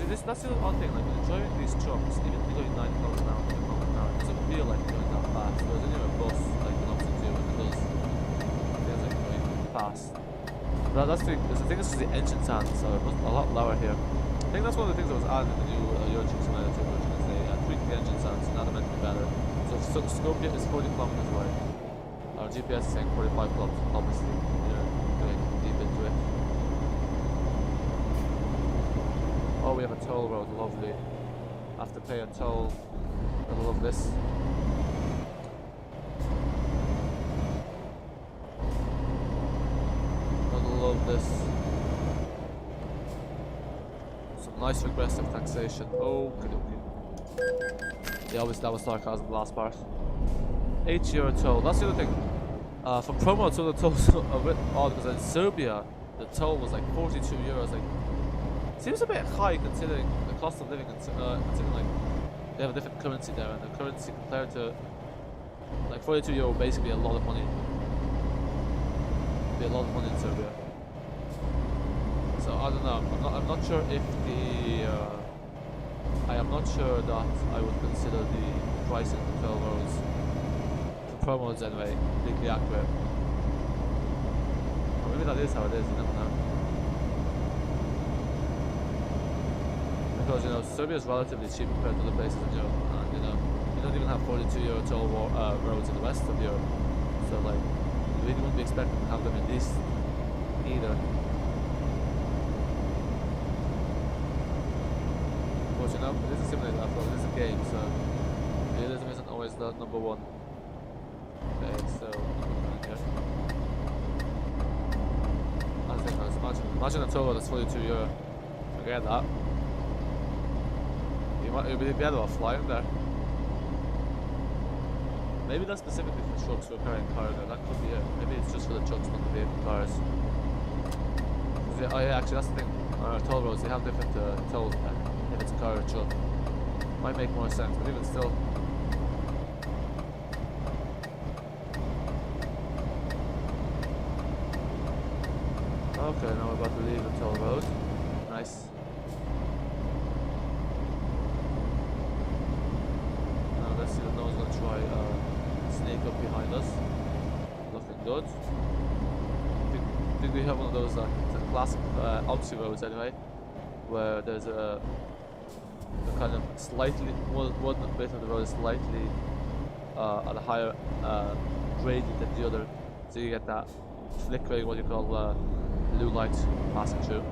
See, that's the odd thing, like when you're driving these trucks, even if you're going 90 kilometers an hour, 100 kilometers an hour, it doesn't feel like you're going that fast. Whereas when you're a bus, like an option 2, it feels like you're going fast. But that's the thing, the thing is just the engine sounds are a lot lower here. I think that's one of the things that was added in the new Euro Truck Simulator 2 version, is they tweaked the engine sounds, now they're meant to be better. So Skopje is 40 kilometers away. Our GPS is saying 45 kilometers, obviously, you're going deep into it. Oh, we have a toll road, lovely. I have to pay a toll. I love this. I love this. Some nice regressive taxation. Oh, yeah, obviously that was sarcasm, the last part. €8 toll. That's the other thing. For Promods, so the tolls are a bit odd because in Serbia the toll was like 42 euros. Like, seems a bit high considering the cost of living. Considering like they have a different currency there, and the currency compared to like 42 euro basically a lot of money. Be a lot of money in Serbia. So I don't know. I'm not sure if the. I am not sure that I would consider the pricing of 12 euros for Promods anyway completely accurate. Or maybe that is how it is. You never know. Because, you know, Serbia is relatively cheap compared to other places in Europe, and, you know, you don't even have 42 euro toll roads in the rest of Europe, so like you really wouldn't be expecting to have them in this either. But, you know, it is a simulator after all, it is a game, so realism isn't always the number one. Okay, so here. I think imagine a toll road that's 42 euro. Forget that. You'd be better off flying there. Maybe that's specifically for trucks who are carrying cargo. That could be it. Maybe it's just for the trucks, not the vehicle cars. Yeah, oh yeah, actually that's the thing. Toll roads, they have different tolls if it's a car or a truck. Might make more sense, but even still. Okay, now we're about to leave the toll road. Nice. Let's see if no one's going to try sneak up behind us. Looking good. I think we have one of those the classic Odyssey roads anyway, where there's a kind of slightly one bit of the road is slightly at a higher gradient than the other, so you get that flickering, what you call blue light passing through.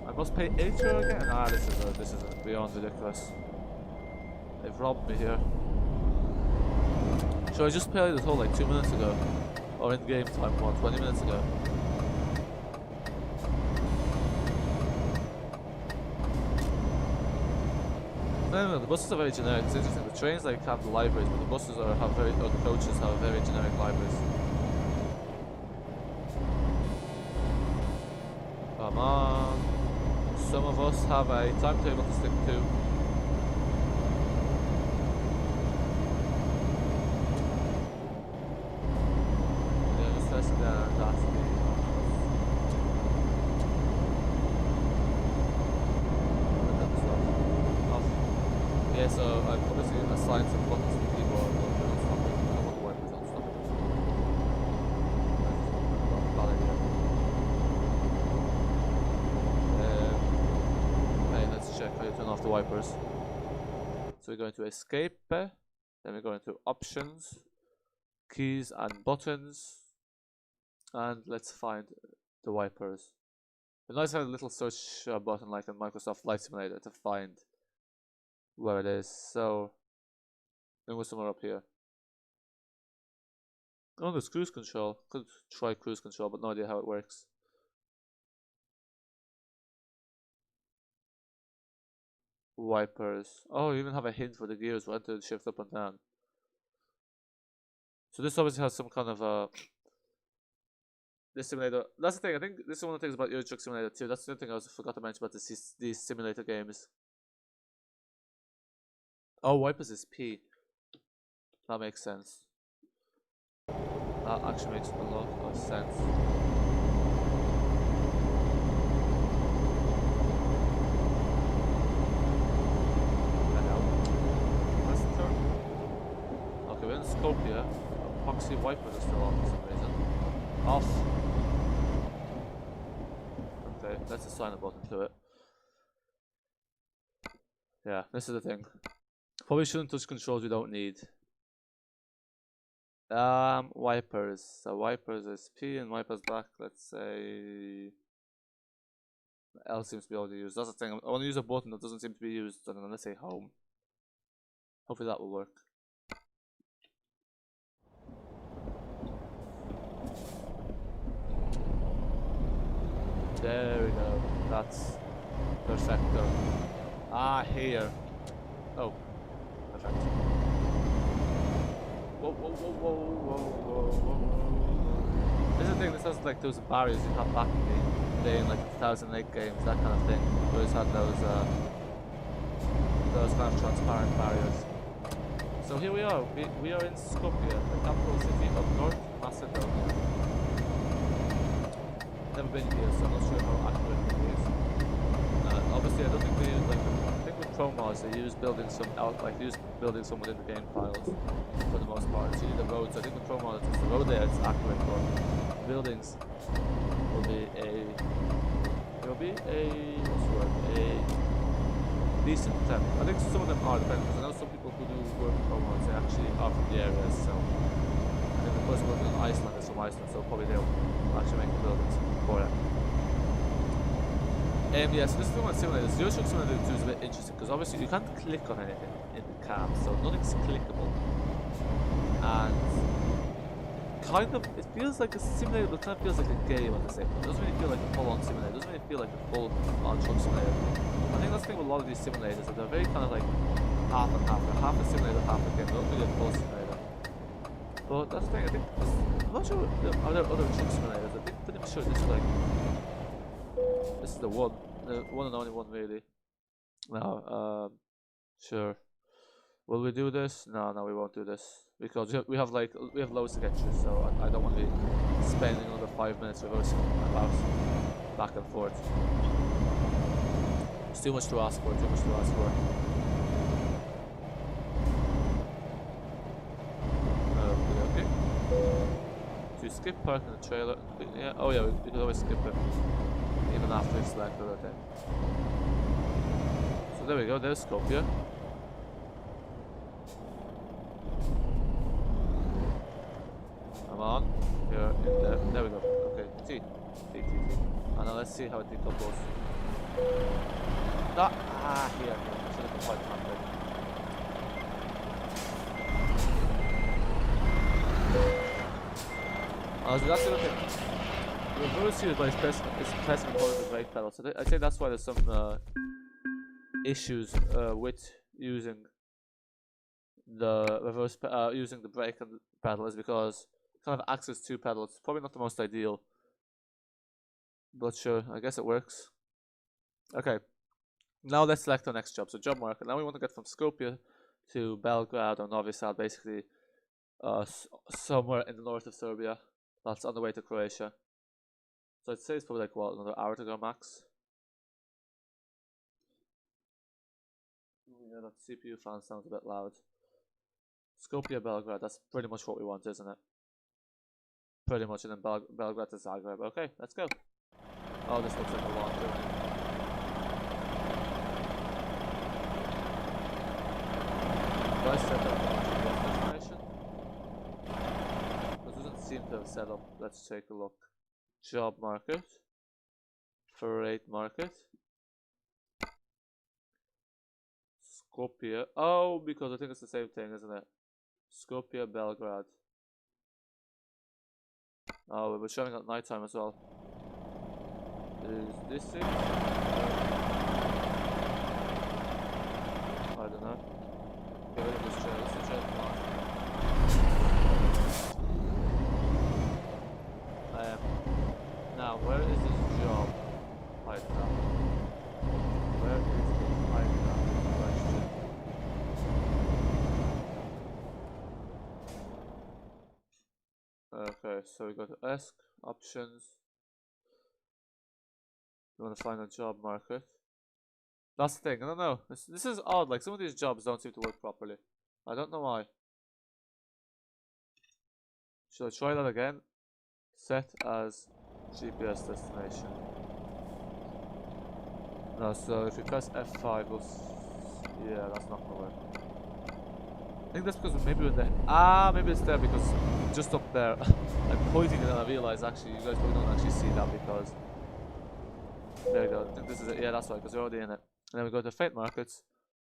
I must pay 8 euro again? Ah, this is beyond ridiculous. They've robbed me here. So I just paid the toll like 2 minutes ago. Or in game time, what, 20 minutes ago. No, the buses are very generic. It's interesting. The trains like have the libraries, but the buses the coaches have very generic libraries. Come on. Some of us have a timetable to stick to. Yeah, just pressing down and that's the off. Yeah, so I've obviously assigned some buttons to the keyboard, but they don't stop it. I want to work with don't stop it. Bad idea. Check how you turn off the wipers. So we go into escape, then we go into options, keys and buttons, and let's find the wipers. It's nice to have a little search button like in Microsoft Flight Simulator to find where it is. So then we're somewhere up here. Oh, there's cruise control. Could try cruise control, but no idea how it works. Wipers. Oh, you even have a hint for the gears, when to shift up and down. So this obviously has some kind of this simulator. That's the thing. I think this is one of the things about Euro Truck Simulator too. That's the thing I forgot to mention about these simulator games. Oh, wipers is P. That makes sense. That actually makes a lot of sense. We're in Sofia. Epoxy wipers are still on for some reason. Off. Okay, let's assign a button to it. Yeah, this is the thing. Probably shouldn't touch controls we don't need. Wipers. So wipers is P and wipers back. Let's say L seems to be able to use. That's the thing. I want to use a button that doesn't seem to be used. And then let's say home. Hopefully that will work. There we go. That's perfecto. Ah, here. Oh, perfect. whoa. This is the thing, this has like those barriers you have back in the day in like 2008 games, that kind of thing. We always had those kind of transparent barriers. So here we are. We are in Sofia, the capital city of North Macedonia. Never been here, so I'm not sure how accurate it is. Obviously, I don't think they use like. I think with Promods they use building some building some within the game files for the most part. So you need the roads. I think with Promods, it's the road there. It's accurate, but buildings will be a what's the word? A decent attempt. I think some of them are dependent because I know some people who do work with Promods they actually are from the area. So I think the person working in Iceland is from Iceland, so probably they'll actually make the buildings for it. Yeah, so this is the one simulator. The Euro Truck Simulator 2 is a bit interesting because obviously you can't click on anything in the cam, so nothing's clickable. And kind of, it feels like a simulator, but it kind of feels like a game at the same time. It doesn't really feel like a full-on simulator. It doesn't really feel like a full-on truck simulator. I think that's the thing with a lot of these simulators, that they're very kind of like half and half. They're half a simulator, half a game. They don't really a full simulator. But that's the thing, I think, I'm not sure are there other truck simulators. I think pretty sure this is like, this is the one and only one really. No, sure. Will we do this? No, we won't do this because we have loads to get through. So I don't want to be spending another 5 minutes reversing my mouse back and forth. It's too much to ask for. Too much to ask for. Okay. To skip parking the trailer. Yeah. Oh yeah, we can always skip it. Even after it's selected, okay. So there we go, there's Sofia. Come on. Here, in there. There we go. Okay, T. And now let's see how it decomposes. Here. Should have been quite confident. That's the other thing. Reverse here is pressing and holding the brake pedal, so I'd say that's why there's some issues with using the reverse, using the brake and pedal, is because it kind of acts as two pedals. Probably not the most ideal, but sure, I guess it works. Okay, now let's select our next job. So job market. Now we want to get from Skopje to Belgrade or Novi Sad, basically somewhere in the north of Serbia. That's on the way to Croatia. So I'd say it's probably like what, another hour to go max. Yeah, that CPU fan sounds a bit loud. Skopje, Belgrade, that's pretty much what we want, isn't it? Pretty much, and then Belgrade to Zagreb. Okay, let's go. Oh, this looks like a long journey. Do I set up destination? It doesn't seem to have set up. Let's take a look. Job market, freight market, Skopje. Oh, because I think it's the same thing, isn't it? Skopje, Belgrade. Oh, we're showing at night time as well. Is this it? I don't know. Get rid of this trail. It's the trail from last time. Now, where is this job? Right now. Where is this right now? Question. Okay, so we go to ask options. You want to find a job market. That's the thing, I don't know. This is odd, like some of these jobs don't seem to work properly. I don't know why. Should I try that again? Set as GPS destination. No, so if you press F5, yeah, that's not gonna work. I think that's because maybe we're there. Maybe it's there because just up there. I'm pointing it and I realize actually you guys probably don't actually see that because there we go. I think this is it. Yeah, that's right, because we're already in it. And then we go to freight markets.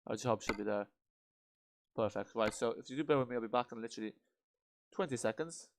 Our job should be there. Perfect. Right, so if you do bear with me, I'll be back in literally 20 seconds.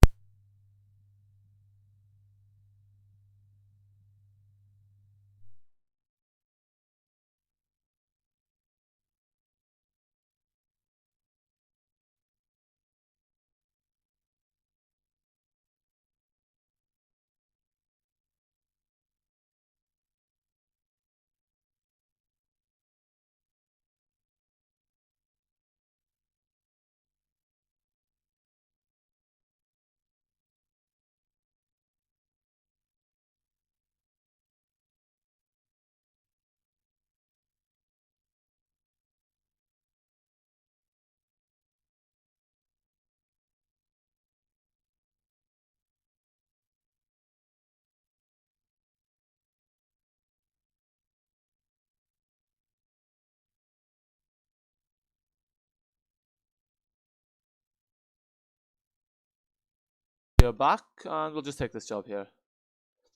we are back, and we'll just take this job here.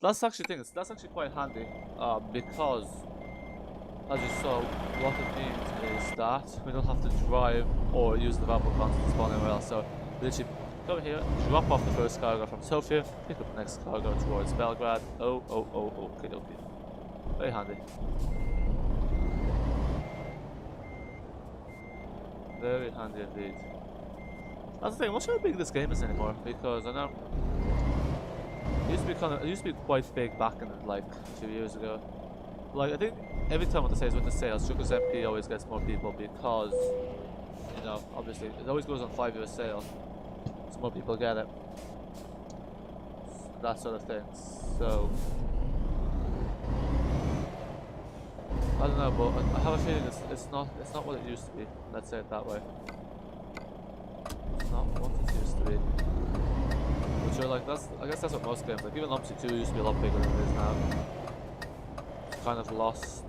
That's actually quite handy, because as you saw, what it means is that we don't have to drive or use the Balkans to spawn anywhere else. So literally come here, drop off the first cargo from Sofia, pick up the next cargo towards Belgrade. Okay. Very handy. Very handy indeed. That's the thing, I'm not sure how big this game is anymore, because I know it used to be quite big back in like a few years ago. Like I think every time when they say it's sales, Chuckles MP always gets more people because, you know, obviously it always goes on 5-year sale, so more people get it. That sort of thing. So I don't know, but I have a feeling it's not what it used to be. Let's say it that way. It's not what it used to be. Which are like I guess that's what most games like. Even Lumpsy 2 used to be a lot bigger than it is now. It's kind of lost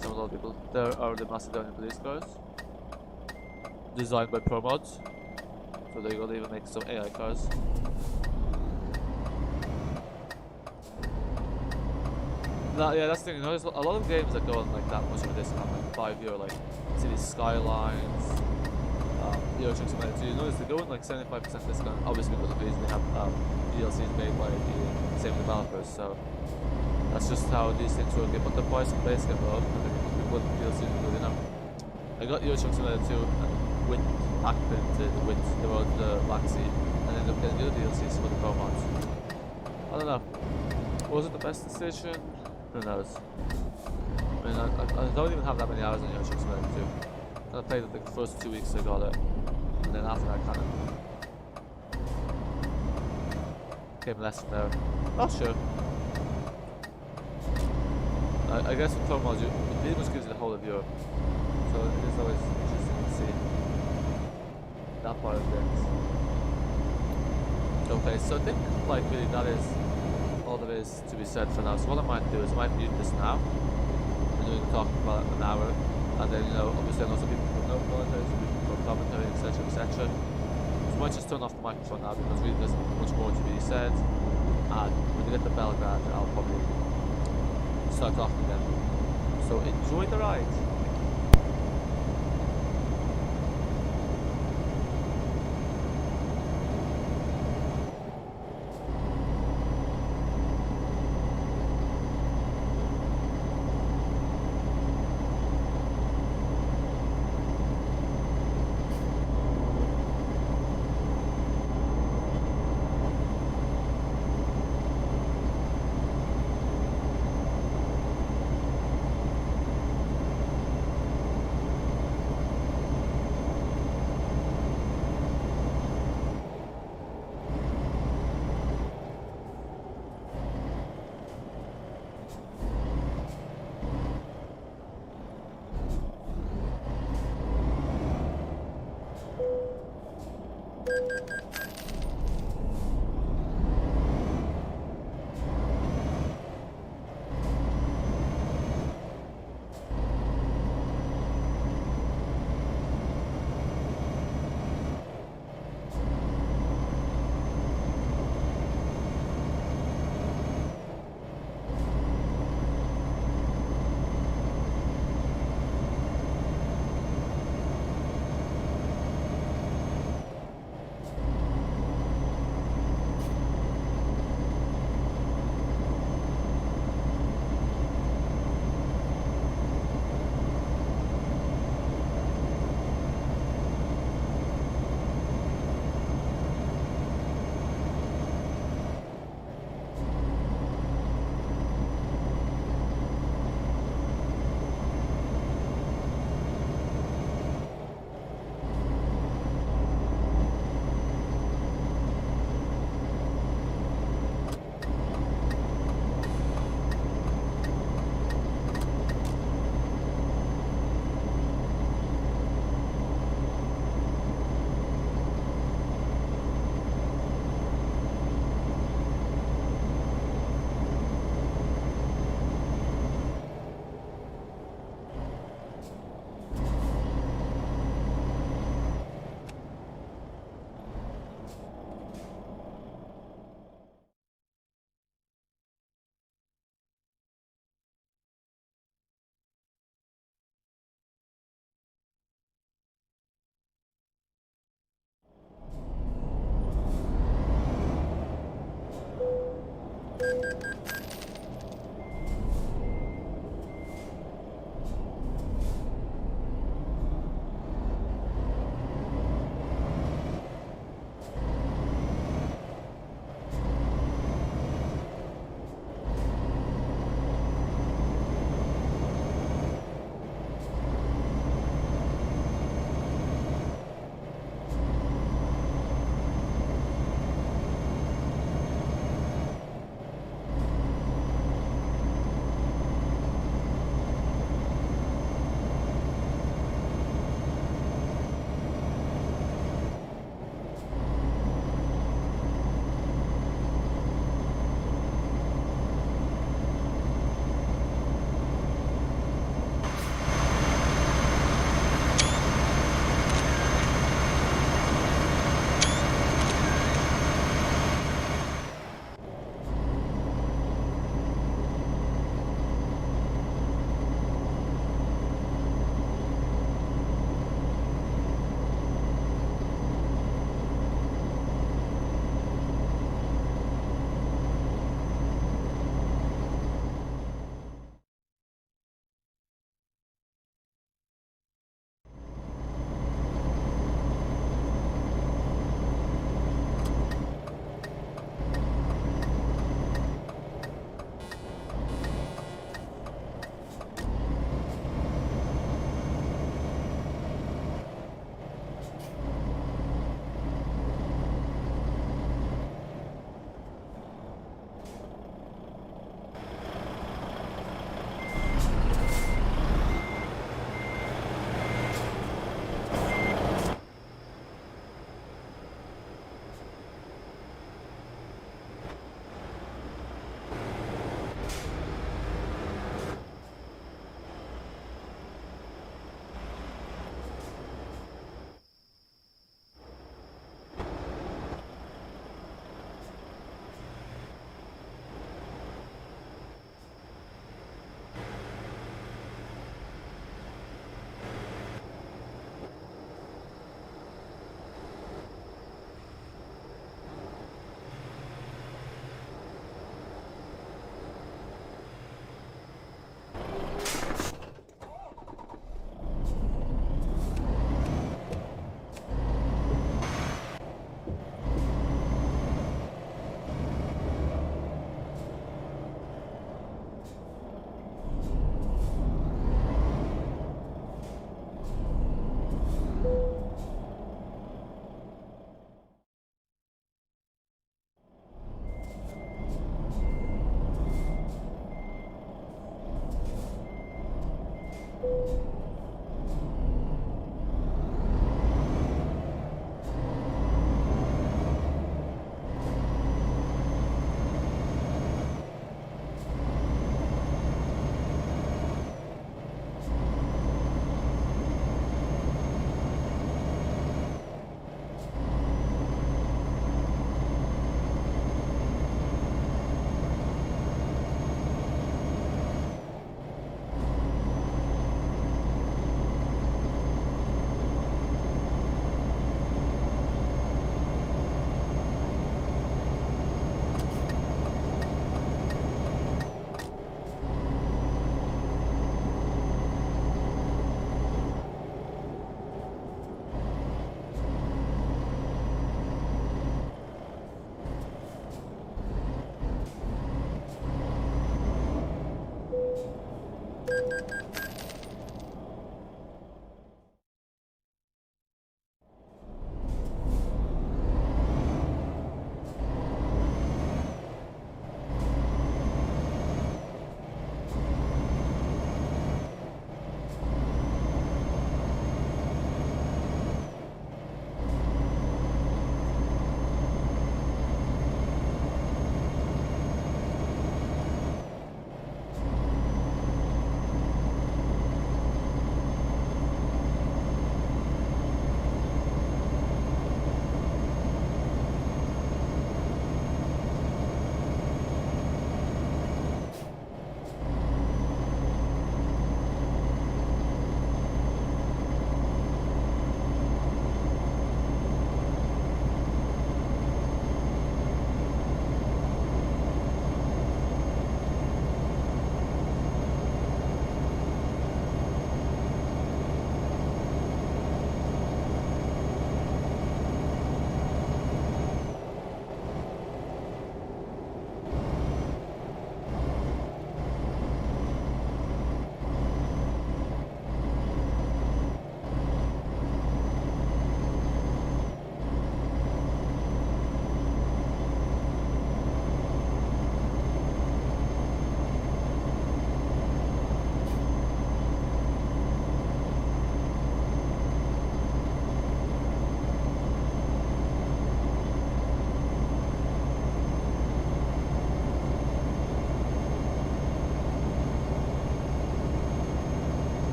some of the people. There are the Macedonian police cars, designed by Promods. So there you go. They even make some AI cars. Yeah, that's the thing. You know, there's a lot of games that go on like that much of a discount, like 5-year, like City Skylines, Euro Truck Simulator 2. You notice they go in like 75% discount, obviously because of the reason they have DLCs made by the same developers. So that's just how these things work. They put the price of the base game up, and then they put DLCs into it. You know, I got Euro Truck Simulator 2 and went back into the road to the Black Sea, and ended up getting the other DLCs for the Promods. I don't know. Was it the best decision? Who knows? I mean, I don't even have that many hours on Euro Truck Simulator 2. I played it like the first 2 weeks I got it, and then after that kind of came less from there. Not sure. I guess with Promods, it pretty much gives you the whole of Europe, so it is always interesting to see that part of things. Okay, so I think like really that is all there is to be said for now. So what I might do is I might mute this now. We're doing talking about an hour, and then, you know, obviously I know some people put no commentary, some people put commentary, etc. So I might just turn off the microphone now because really there's much more to be said. And when you get to Belgrade, I'll probably start talking again. So enjoy the ride.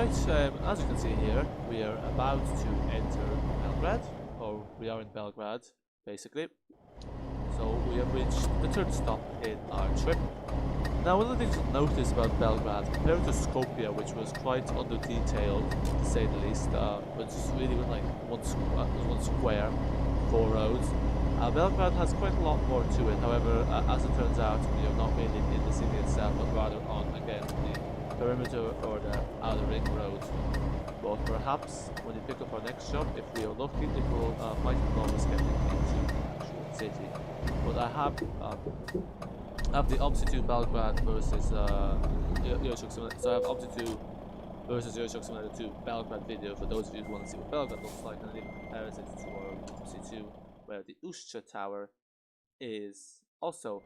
Right, as you can see here, we are about to enter Belgrade, or we are in Belgrade, basically. So we have reached the third stop in our trip. Now, one of the things to notice about Belgrade, compared to Sofia, which was quite under-detailed, to say the least, which really was like one square, 4 roads. Belgrade has quite a lot more to it. However, as it turns out, we are not really in the city itself, but rather on, again, the perimeter or the outer ring road. But perhaps when we pick up our next shot, if we are lucky, it will might involve us getting into the actual city. But I have the opposite to Belgrade versus Euroshock Simulator. So I have opposite to versus Euroshock Simulator 2 Belgrade video for those of you who want to see what Belgrade looks like, and even compares it to our opposite 2, where the Ustra Tower is also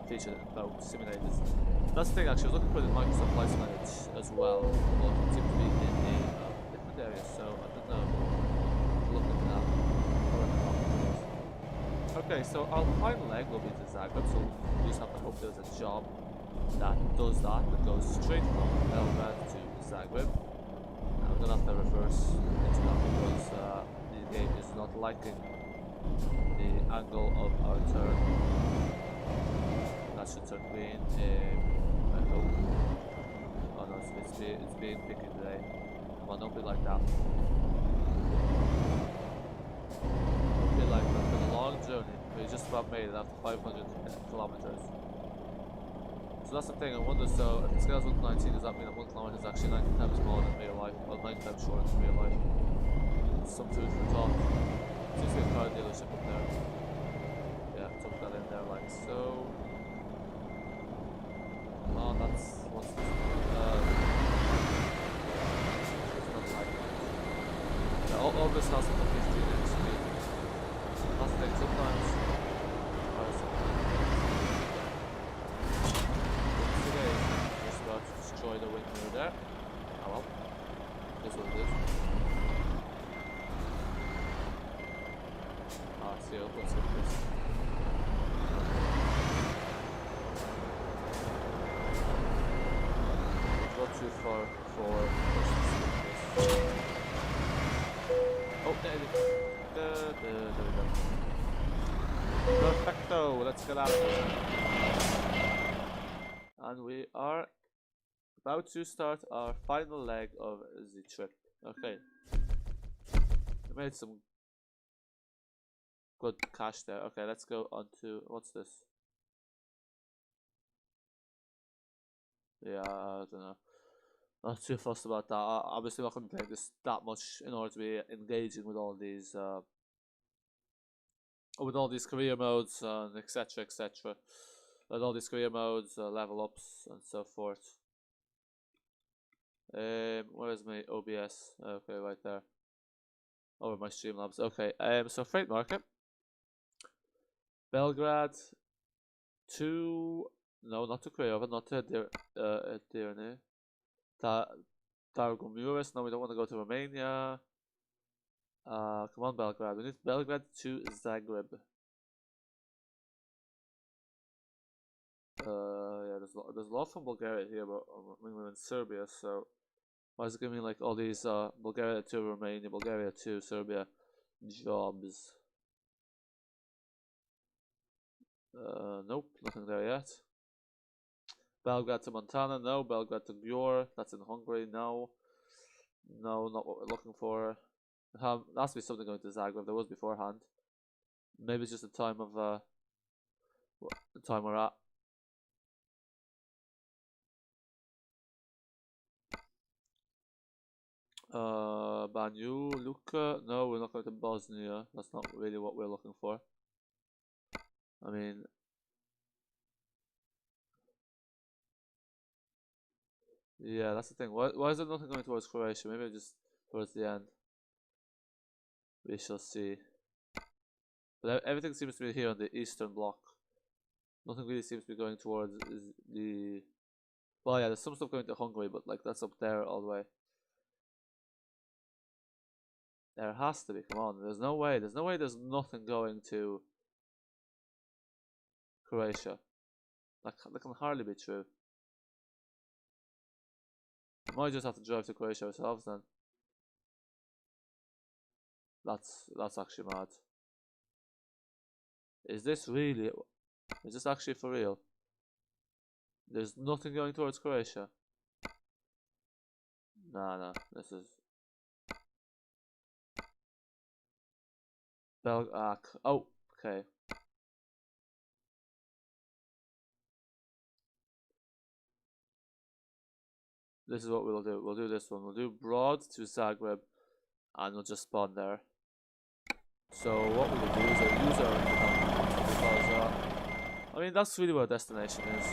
featured in both simulators. That's the thing, actually. I was looking for the Microsoft Flight Simulator as well, but it seemed to be in a different area, so I don't know. Look at that. Okay, so our final leg will be to Zagreb, so we just have to hope there's a job that does that goes straight from Belgrade to Zagreb. Now we're gonna have to reverse into that because the game is not liking the angle of our turn. That should turn green. I hope. Oh no, it's being picky today. Come on, don't be like that. Don't be like that. It's been a long journey. We just about made it after 500 kilometers. So that's the thing. I wonder. So if the scale is 1 to 19, does that mean that 1 kilometer is actually 90 times smaller than real life? Well, 90 times shorter than real life. Some food for thought. Seems to be a car dealership up there. Yeah, took that in there like so. Oh, that's what's this? Yeah, all this has to be 15 speed. That's the thing, sometimes. Today, just about to destroy the windmill there. Oh well. This what it is. See, let's look at this. Not too far for oh, there it is. There we go. Perfecto, let's get out of here. And we are about to start our final leg of the trip. Okay. We made some good cash there. Okay, let's go on to what's this? Yeah, I don't know. Not too fussed about that. Obviously, not going to play this that much in order to be engaging with all these, career modes and etc. etc. With all these career modes, level ups and so forth. Where is my OBS? Okay, right there. Over my Streamlabs. Okay. So freight market. Belgrade to not to Craiova, not to Dirne. Targomuris. No, we don't want to go to Romania. Come on, Belgrade. We need Belgrade to Zagreb. Yeah, there's a lot from Bulgaria here, but we're in Serbia, so why is it giving me like all these Bulgaria to Romania, Bulgaria to Serbia jobs? Nope, nothing there yet. Belgrade to Montana, no. Belgrade to Győr, that's in Hungary, no. No, not what we're looking for. There has to be something going to Zagreb. There was beforehand. Maybe it's just the time of the time we're at. Banyu, Luka. No, we're not going to Bosnia. That's not really what we're looking for. I mean, yeah, that's the thing. Why is there nothing going towards Croatia? Maybe just towards the end. We shall see. But everything seems to be here on the eastern bloc. Nothing really seems to be going towards the. Well, yeah, there's some stuff going to Hungary, but like that's up there all the way. There has to be. Come on, there's no way. There's no way. There's nothing going to Croatia. That can hardly be true. We might just have to drive to Croatia ourselves then. That's actually mad. Is this really? Is this actually for real? There's nothing going towards Croatia. Nah, this is oh, okay. This is what we'll do. We'll do this one. We'll do Broad to Zagreb, and we'll just spawn there. So what we'll do is use our because I mean that's really where our destination is.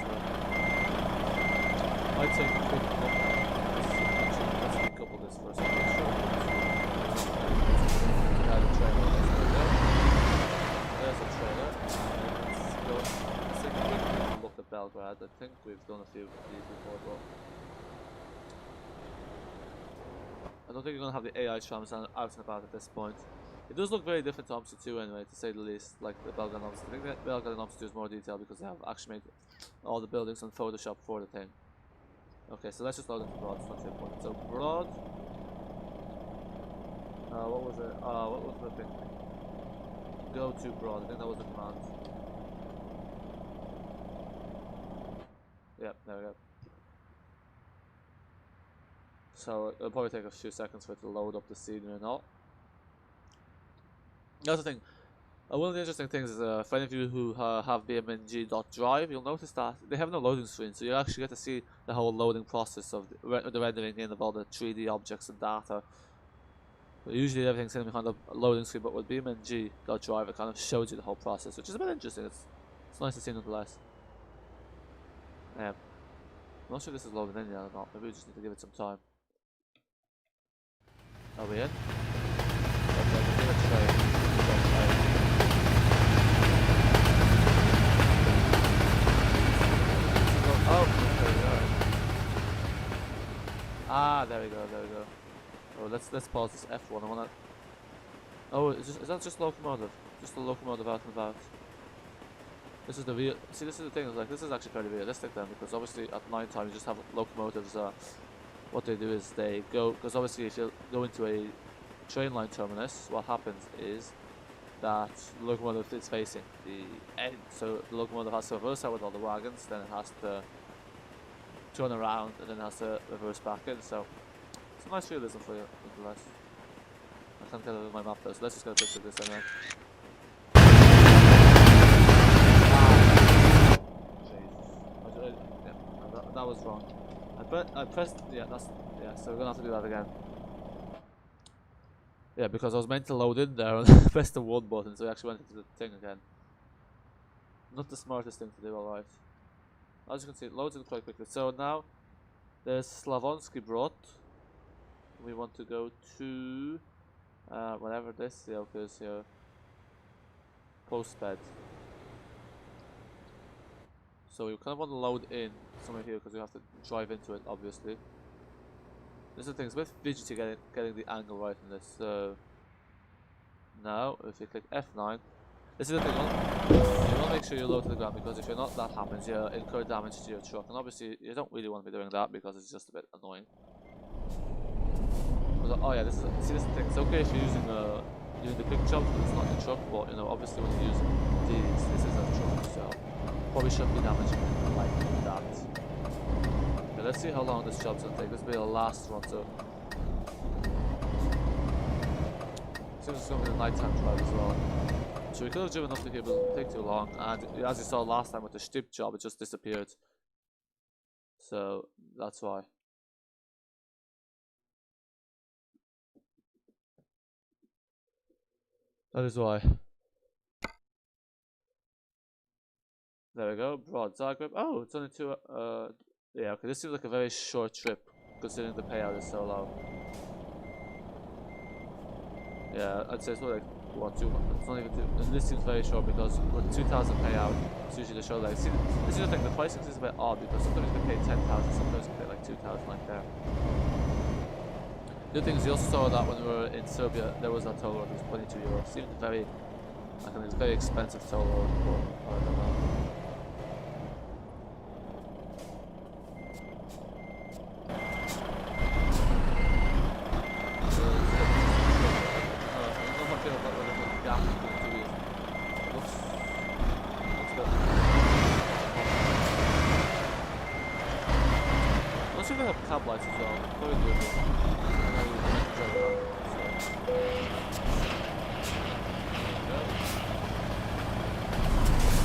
I'd take a quick look at this. Let's decouple this for a second. There's a trailer. Let's take a quick look at Belgrade. I think we've done a few of these before, but I don't think you're going to have the AI trams out and about at this point. It does look very different to Omster 2 anyway, to say the least, like the Belgrade and Omster. I think that Belgrade and Omster 2 is more detailed because they have actually made all the buildings on Photoshop for the thing. Okay, so let's just load into Broad, it's not too important. So Broad, what was it? What was the thing? Go to Broad, I think that was the command. Yep, there we go. So it'll probably take a few seconds for it to load up the scenery and all. The other thing, one of the interesting things is for any of you who have BMNG.drive, you'll notice that they have no loading screen, so you actually get to see the whole loading process of the rendering in of all the 3D objects and data. But usually everything's in behind the loading screen, but with BMNG.drive it kind of shows you the whole process, which is a bit interesting. It's nice to see nonetheless. I'm not sure this is loading in yet or not, maybe we just need to give it some time. Are we in? Oh, there we go. Oh, let's pause this F1. I wanna. Oh, is that just locomotive? Just a locomotive out and about. This is the real. See, this is the thing. Like, this is actually fairly realistic then, because obviously at night time you just have locomotives. What they do is they go, because obviously if you go into a train line terminus, what happens is that the locomotive is facing the end, so the locomotive has to reverse out with all the wagons, then it has to turn around and then it has to reverse back in, so it's a nice realism for you, nonetheless. I can't get it on my map though, so let's just get a picture of this anyway. Jesus. Yeah, that was wrong. I pressed, so we're gonna have to do that again. Yeah, because I was meant to load in there and I pressed the 1 button, so I actually went into the thing again. Not the smartest thing to do, alright. As you can see, it loads in quite quickly. So now, there's Slavonski Brod. We want to go to, whatever this yoke is here. Postbed. So you kind of want to load in somewhere here because you have to drive into it, obviously. This is the thing, it's a bit fidgety getting the angle right in this. So now, if you click F9, this is the thing, you want to make sure you're low to the ground, because if you're not, that happens, you incur damage to your truck, and obviously you don't really want to be doing that because it's just a bit annoying. Oh yeah, this is the thing. It's okay if you're using the quick jump, but it's not your truck. But you know, obviously when you use these, this is a truck, so probably shouldn't be damaging like that. Okay, let's see how long this job's gonna take. This will be the last one, so seems it's gonna be the nighttime drive as well. So we could have driven up to here, but it wouldn't take too long. And as you saw last time with the Stip job, it just disappeared. So that's why. That is why. There we go, Broad Zagreb. Oh, it's only 2. Yeah, okay, this seems like a very short trip, considering the payout is so low. Yeah, I'd say it's more like, what, 2 months? It's not even 2. And this seems very short because with 2,000 payout, it's usually the short leg. See, this is the thing, the pricing is a bit odd because sometimes you can pay 10,000, sometimes you can pay like 2,000 like there. The other thing is, you also saw that when we were in Serbia, there was that toll road, it was 22 euros. It seemed very, like, it's a very expensive toll road, but I don't know. tab lights as well. Very doable. I know you might enjoy that.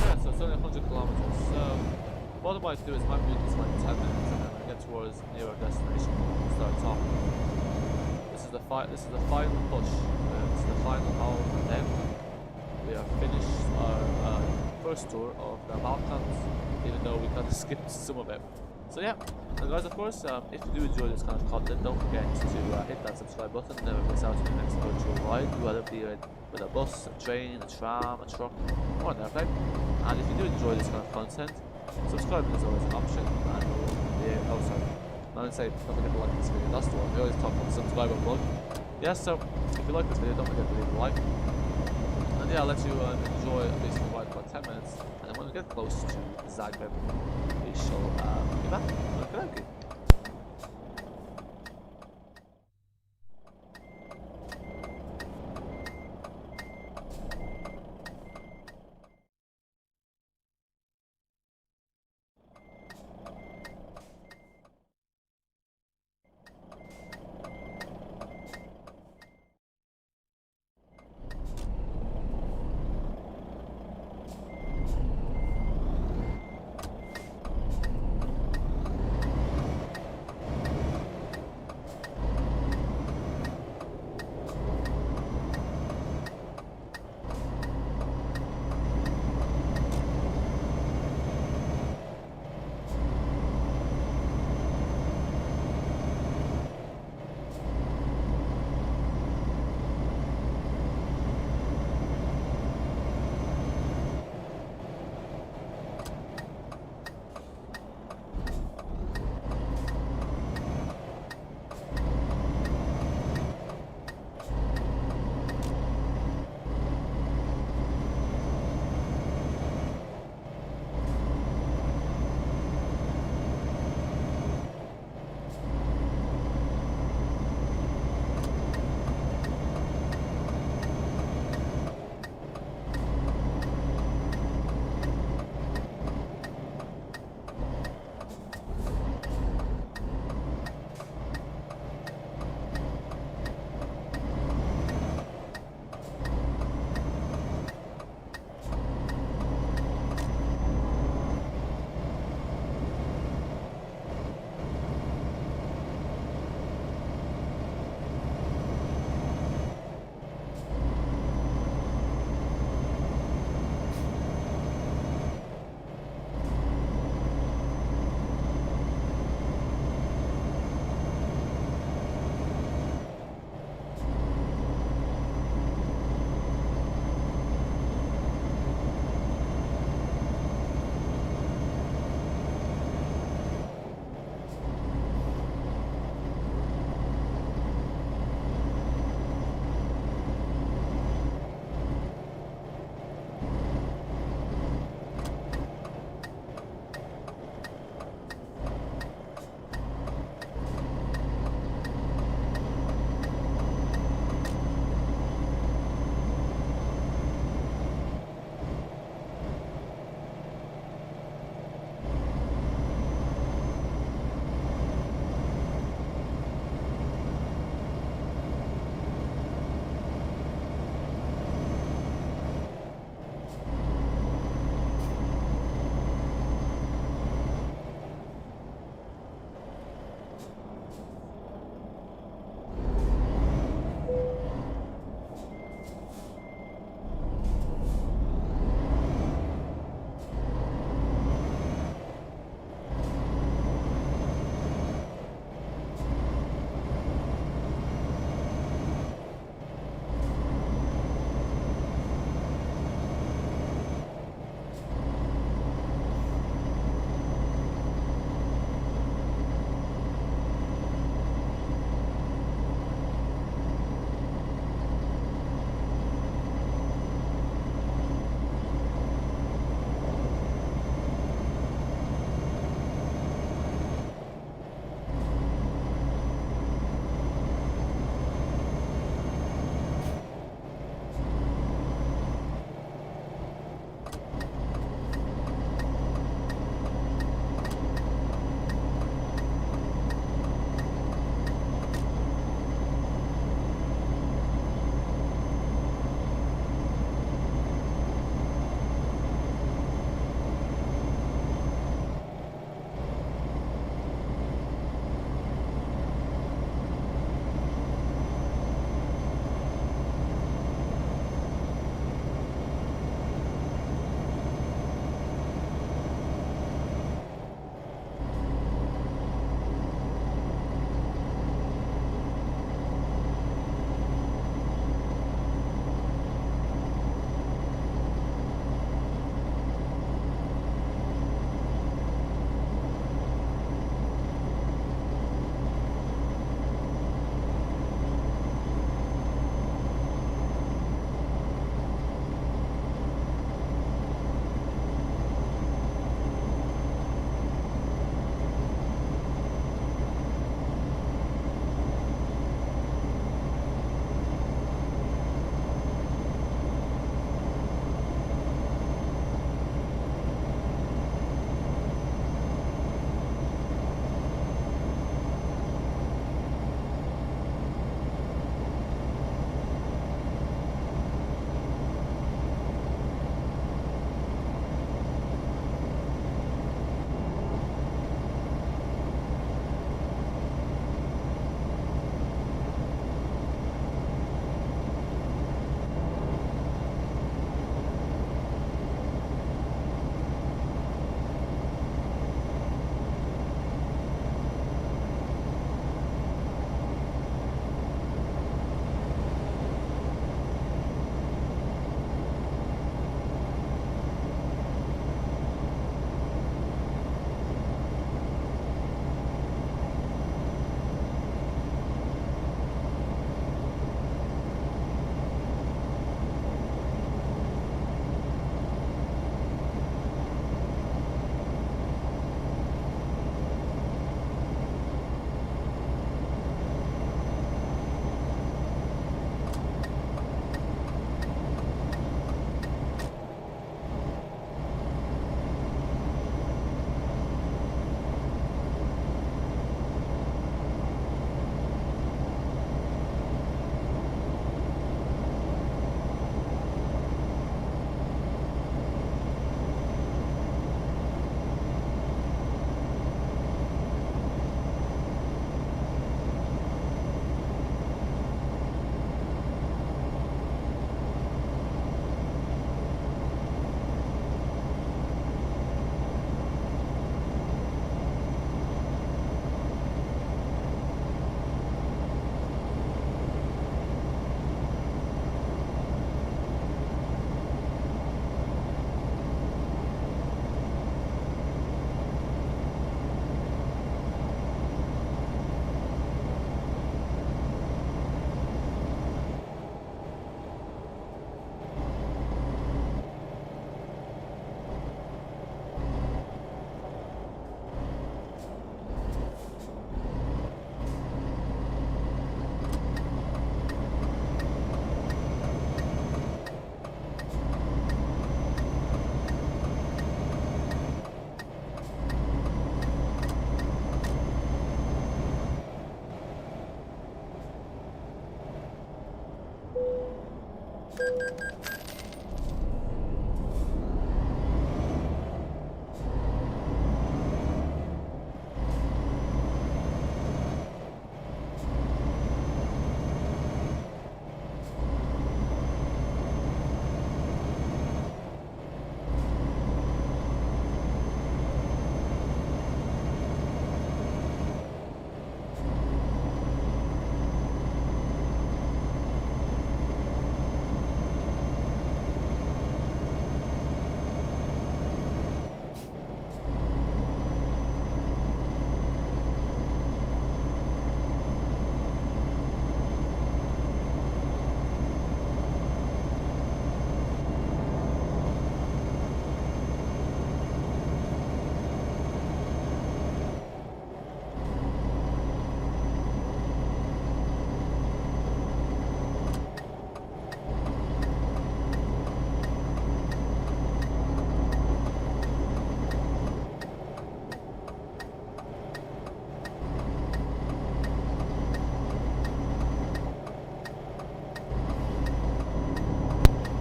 Yeah, so it's only 100 kilometers. So what I might do is might make this like 10 minutes, and then when I get towards near our destination, we'll start talking. This is the final push. This is the final hour, and then we have finished our first tour of the Balkans, even though we kind of skipped some of it. So yeah, and guys, of course, if you do enjoy this kind of content, don't forget to hit that subscribe button and never miss out on the next virtual ride, whether it be with a bus, a train, a tram, a truck, or an airplane. And if you do enjoy this kind of content, subscribing is always an option, and yeah, oh sorry, I didn't say don't forget to like this video, that's the one, we always talk about the subscriber plug. Yeah, so if you like this video, don't forget to leave a like. And yeah, I'll let you enjoy basically ride for 10 minutes, and then when we get close to Zagreb, we shall be back. Okay.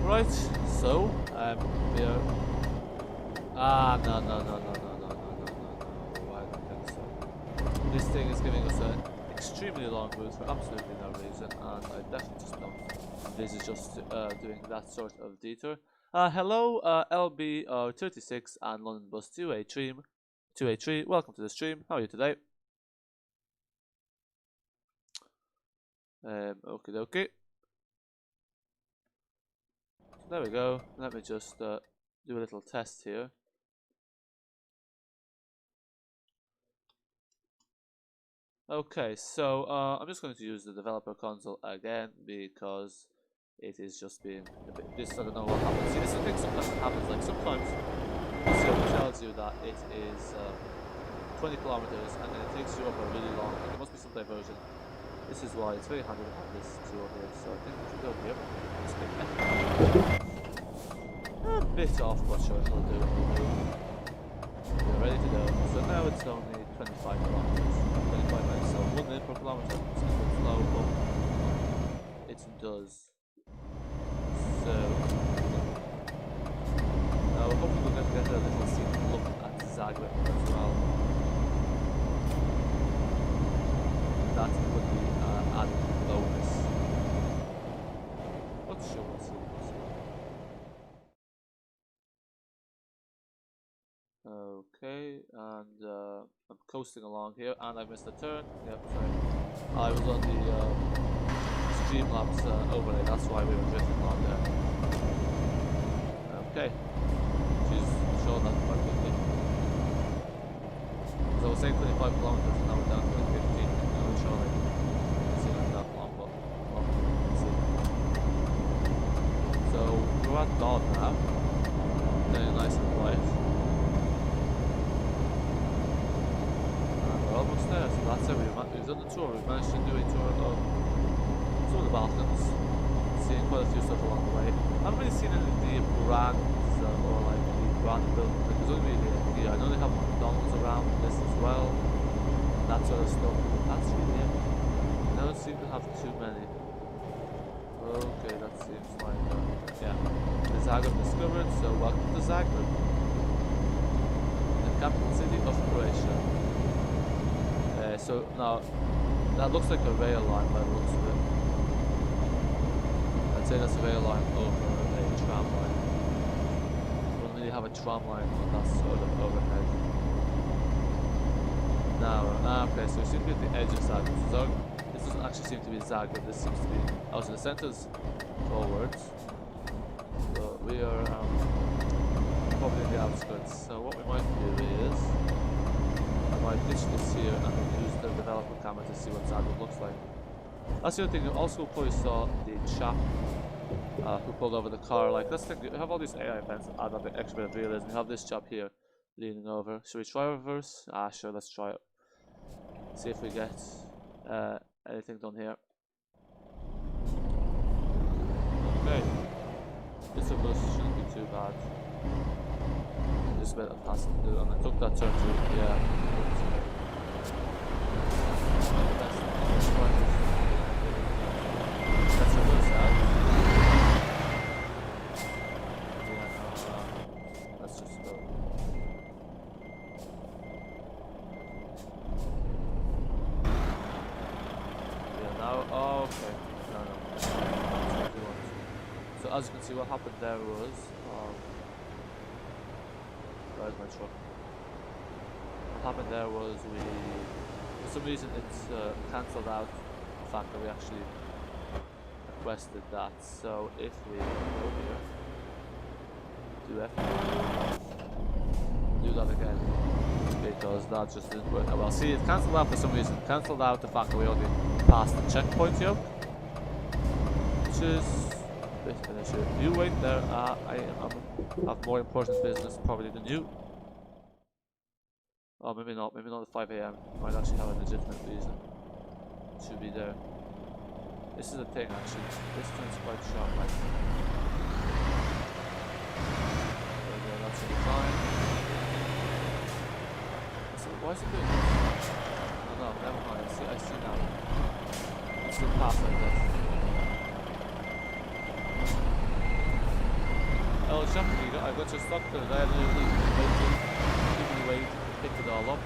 Right, so we're no, I don't think so. This thing is giving us an extremely long route for absolutely no reason, and I definitely just don't. This is just doing that sort of detour. Hello, LB36 and London Bus 283. Welcome to the stream. How are you today? Okay. There we go. Let me just do a little test here. Okay, so I'm just going to use the developer console again because it is just being a bit. I don't know what happens. See, this is the thing sometimes that happens. Like sometimes it tells you that it is 20 kilometers and then it takes you over really long. And there must be some diversion. This is why it's very handy to have this tool here. So I think we should go here. A bit off, but sure, it'll do. We're ready to go. So now it's only 25 kilometers. 25 minutes, so 1 minute per kilometer. It's a bit slow, but it does. So now hopefully we're going to get a little scenic look at Zagreb as well. That would be added bonus. But sure, we'll see. Okay, and I'm coasting along here, and I missed a turn. Yep, sorry. I was on the Streamlabs overlay, that's why we were drifting along there. Okay, she's shown that quite quickly. Because I was saying 25 kilometers, and now we're down to 15. I'm not sure it's even that long, but well, let's see. So we're at dawn now, getting nice and quiet. Almost there, so that's it. We've done the tour. We've managed to do a tour of some of the Balkans, seeing quite a few stuff along the way. I haven't really seen any of the brands or like the brand building. Like, there's only really Ikea. I know they have McDonald's around this as well, that sort of stuff. That's really it. They don't seem to have too many. Okay, that seems like yeah. The Zagreb discovered. So welcome to Zagreb, the capital city of Croatia. So now, that looks like a rail line by the looks of it. I'd say that's a rail line over a tram line. We don't really have a tram line on that sort of overhead. Now, okay, so we seem to be at the edge of Zagreb. So this doesn't actually seem to be Zagreb, this seems to be out of the centres forwards. So we are probably in the outskirts. So what we might do is I might ditch this here and then use the developer camera to see what Zagreb looks like. That's the other thing. You also probably saw the chap who pulled over the car. Like, that's the thing. You have all these AI events that add a bit extra bit of realism. You have this chap here leaning over. Should we try reverse? Sure, let's try it. See if we get anything done here. Okay. This reverse shouldn't be too bad. Just a bit of passing to do, and I took that turn too. Yeah. That's a reverse out. as you can see, what happened there was, where's my truck? What happened there was for some reason it's cancelled out the fact that we actually requested that. So if we go here, do that again, because that just didn't work out well. See, it cancelled out for some reason. Cancelled out the fact that we already passed the checkpoint here, which is a bit of an issue. You wait there. I have more important business probably than you. Oh, maybe not. Maybe not at 5 AM. Might actually have a legitimate reason to be there. This is the thing, actually. This turns quite sharp, right? Okay, that's really fine. So why is it doing this? Oh no, never mind. I see now. It's still pass like this. Oh, jumping! I got you stuck there. I give me wait. Picked it all up.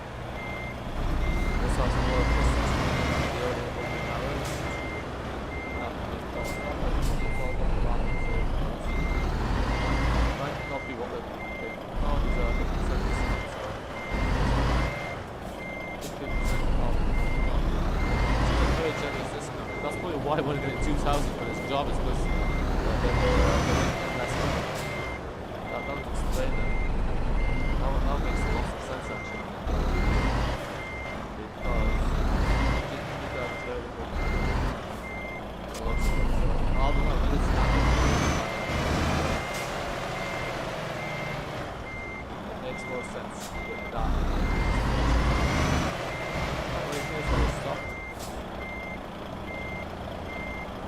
This has more distance than the earlier opening hours. Might not be what we're thinking. Oh, these are 50% discount, so 50% off. It's a very generous discount. That's probably why we're getting 2,000 for this job, is because they're less money. That would explain it. That makes a lot of sense, actually. Because you got very good. All the time, it's happening. It makes more sense with that. Wait, here's all the stock.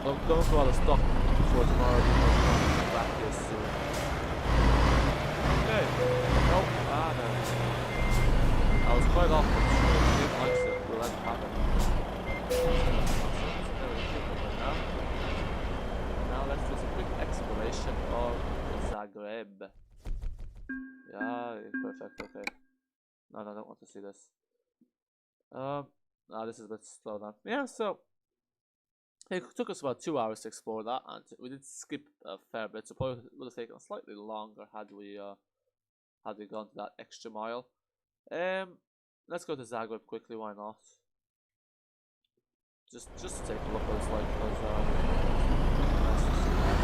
Don't go out of stock before tomorrow, because we're going to come back here soon. Okay. Nope. No. I was quite off, but sure, if you didn't like it, we'll let it happen. Now let's do a quick exploration of Zagreb. Yeah, perfect, okay. No, I don't want to see this. This is a bit slow down. Yeah, so it took us about 2 hours to explore that, and we did skip a fair bit, so probably would have taken slightly longer had we gone to that extra mile. Let's go to Zagreb quickly, why not? Just to take a look what it's like, because nice to see that.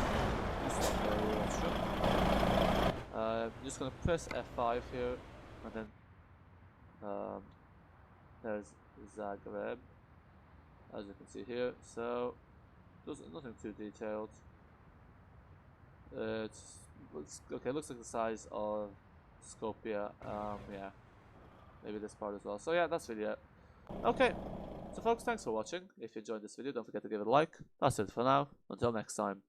It's not very extra. I'm just gonna press F5 here, and then there's Zagreb, as you can see here. So there's nothing too detailed. Looks like the size of Sofia. Yeah, maybe this part as well. So yeah, that's really it. Okay, so folks, thanks for watching. If you enjoyed this video, don't forget to give it a like. That's it for now. Until next time.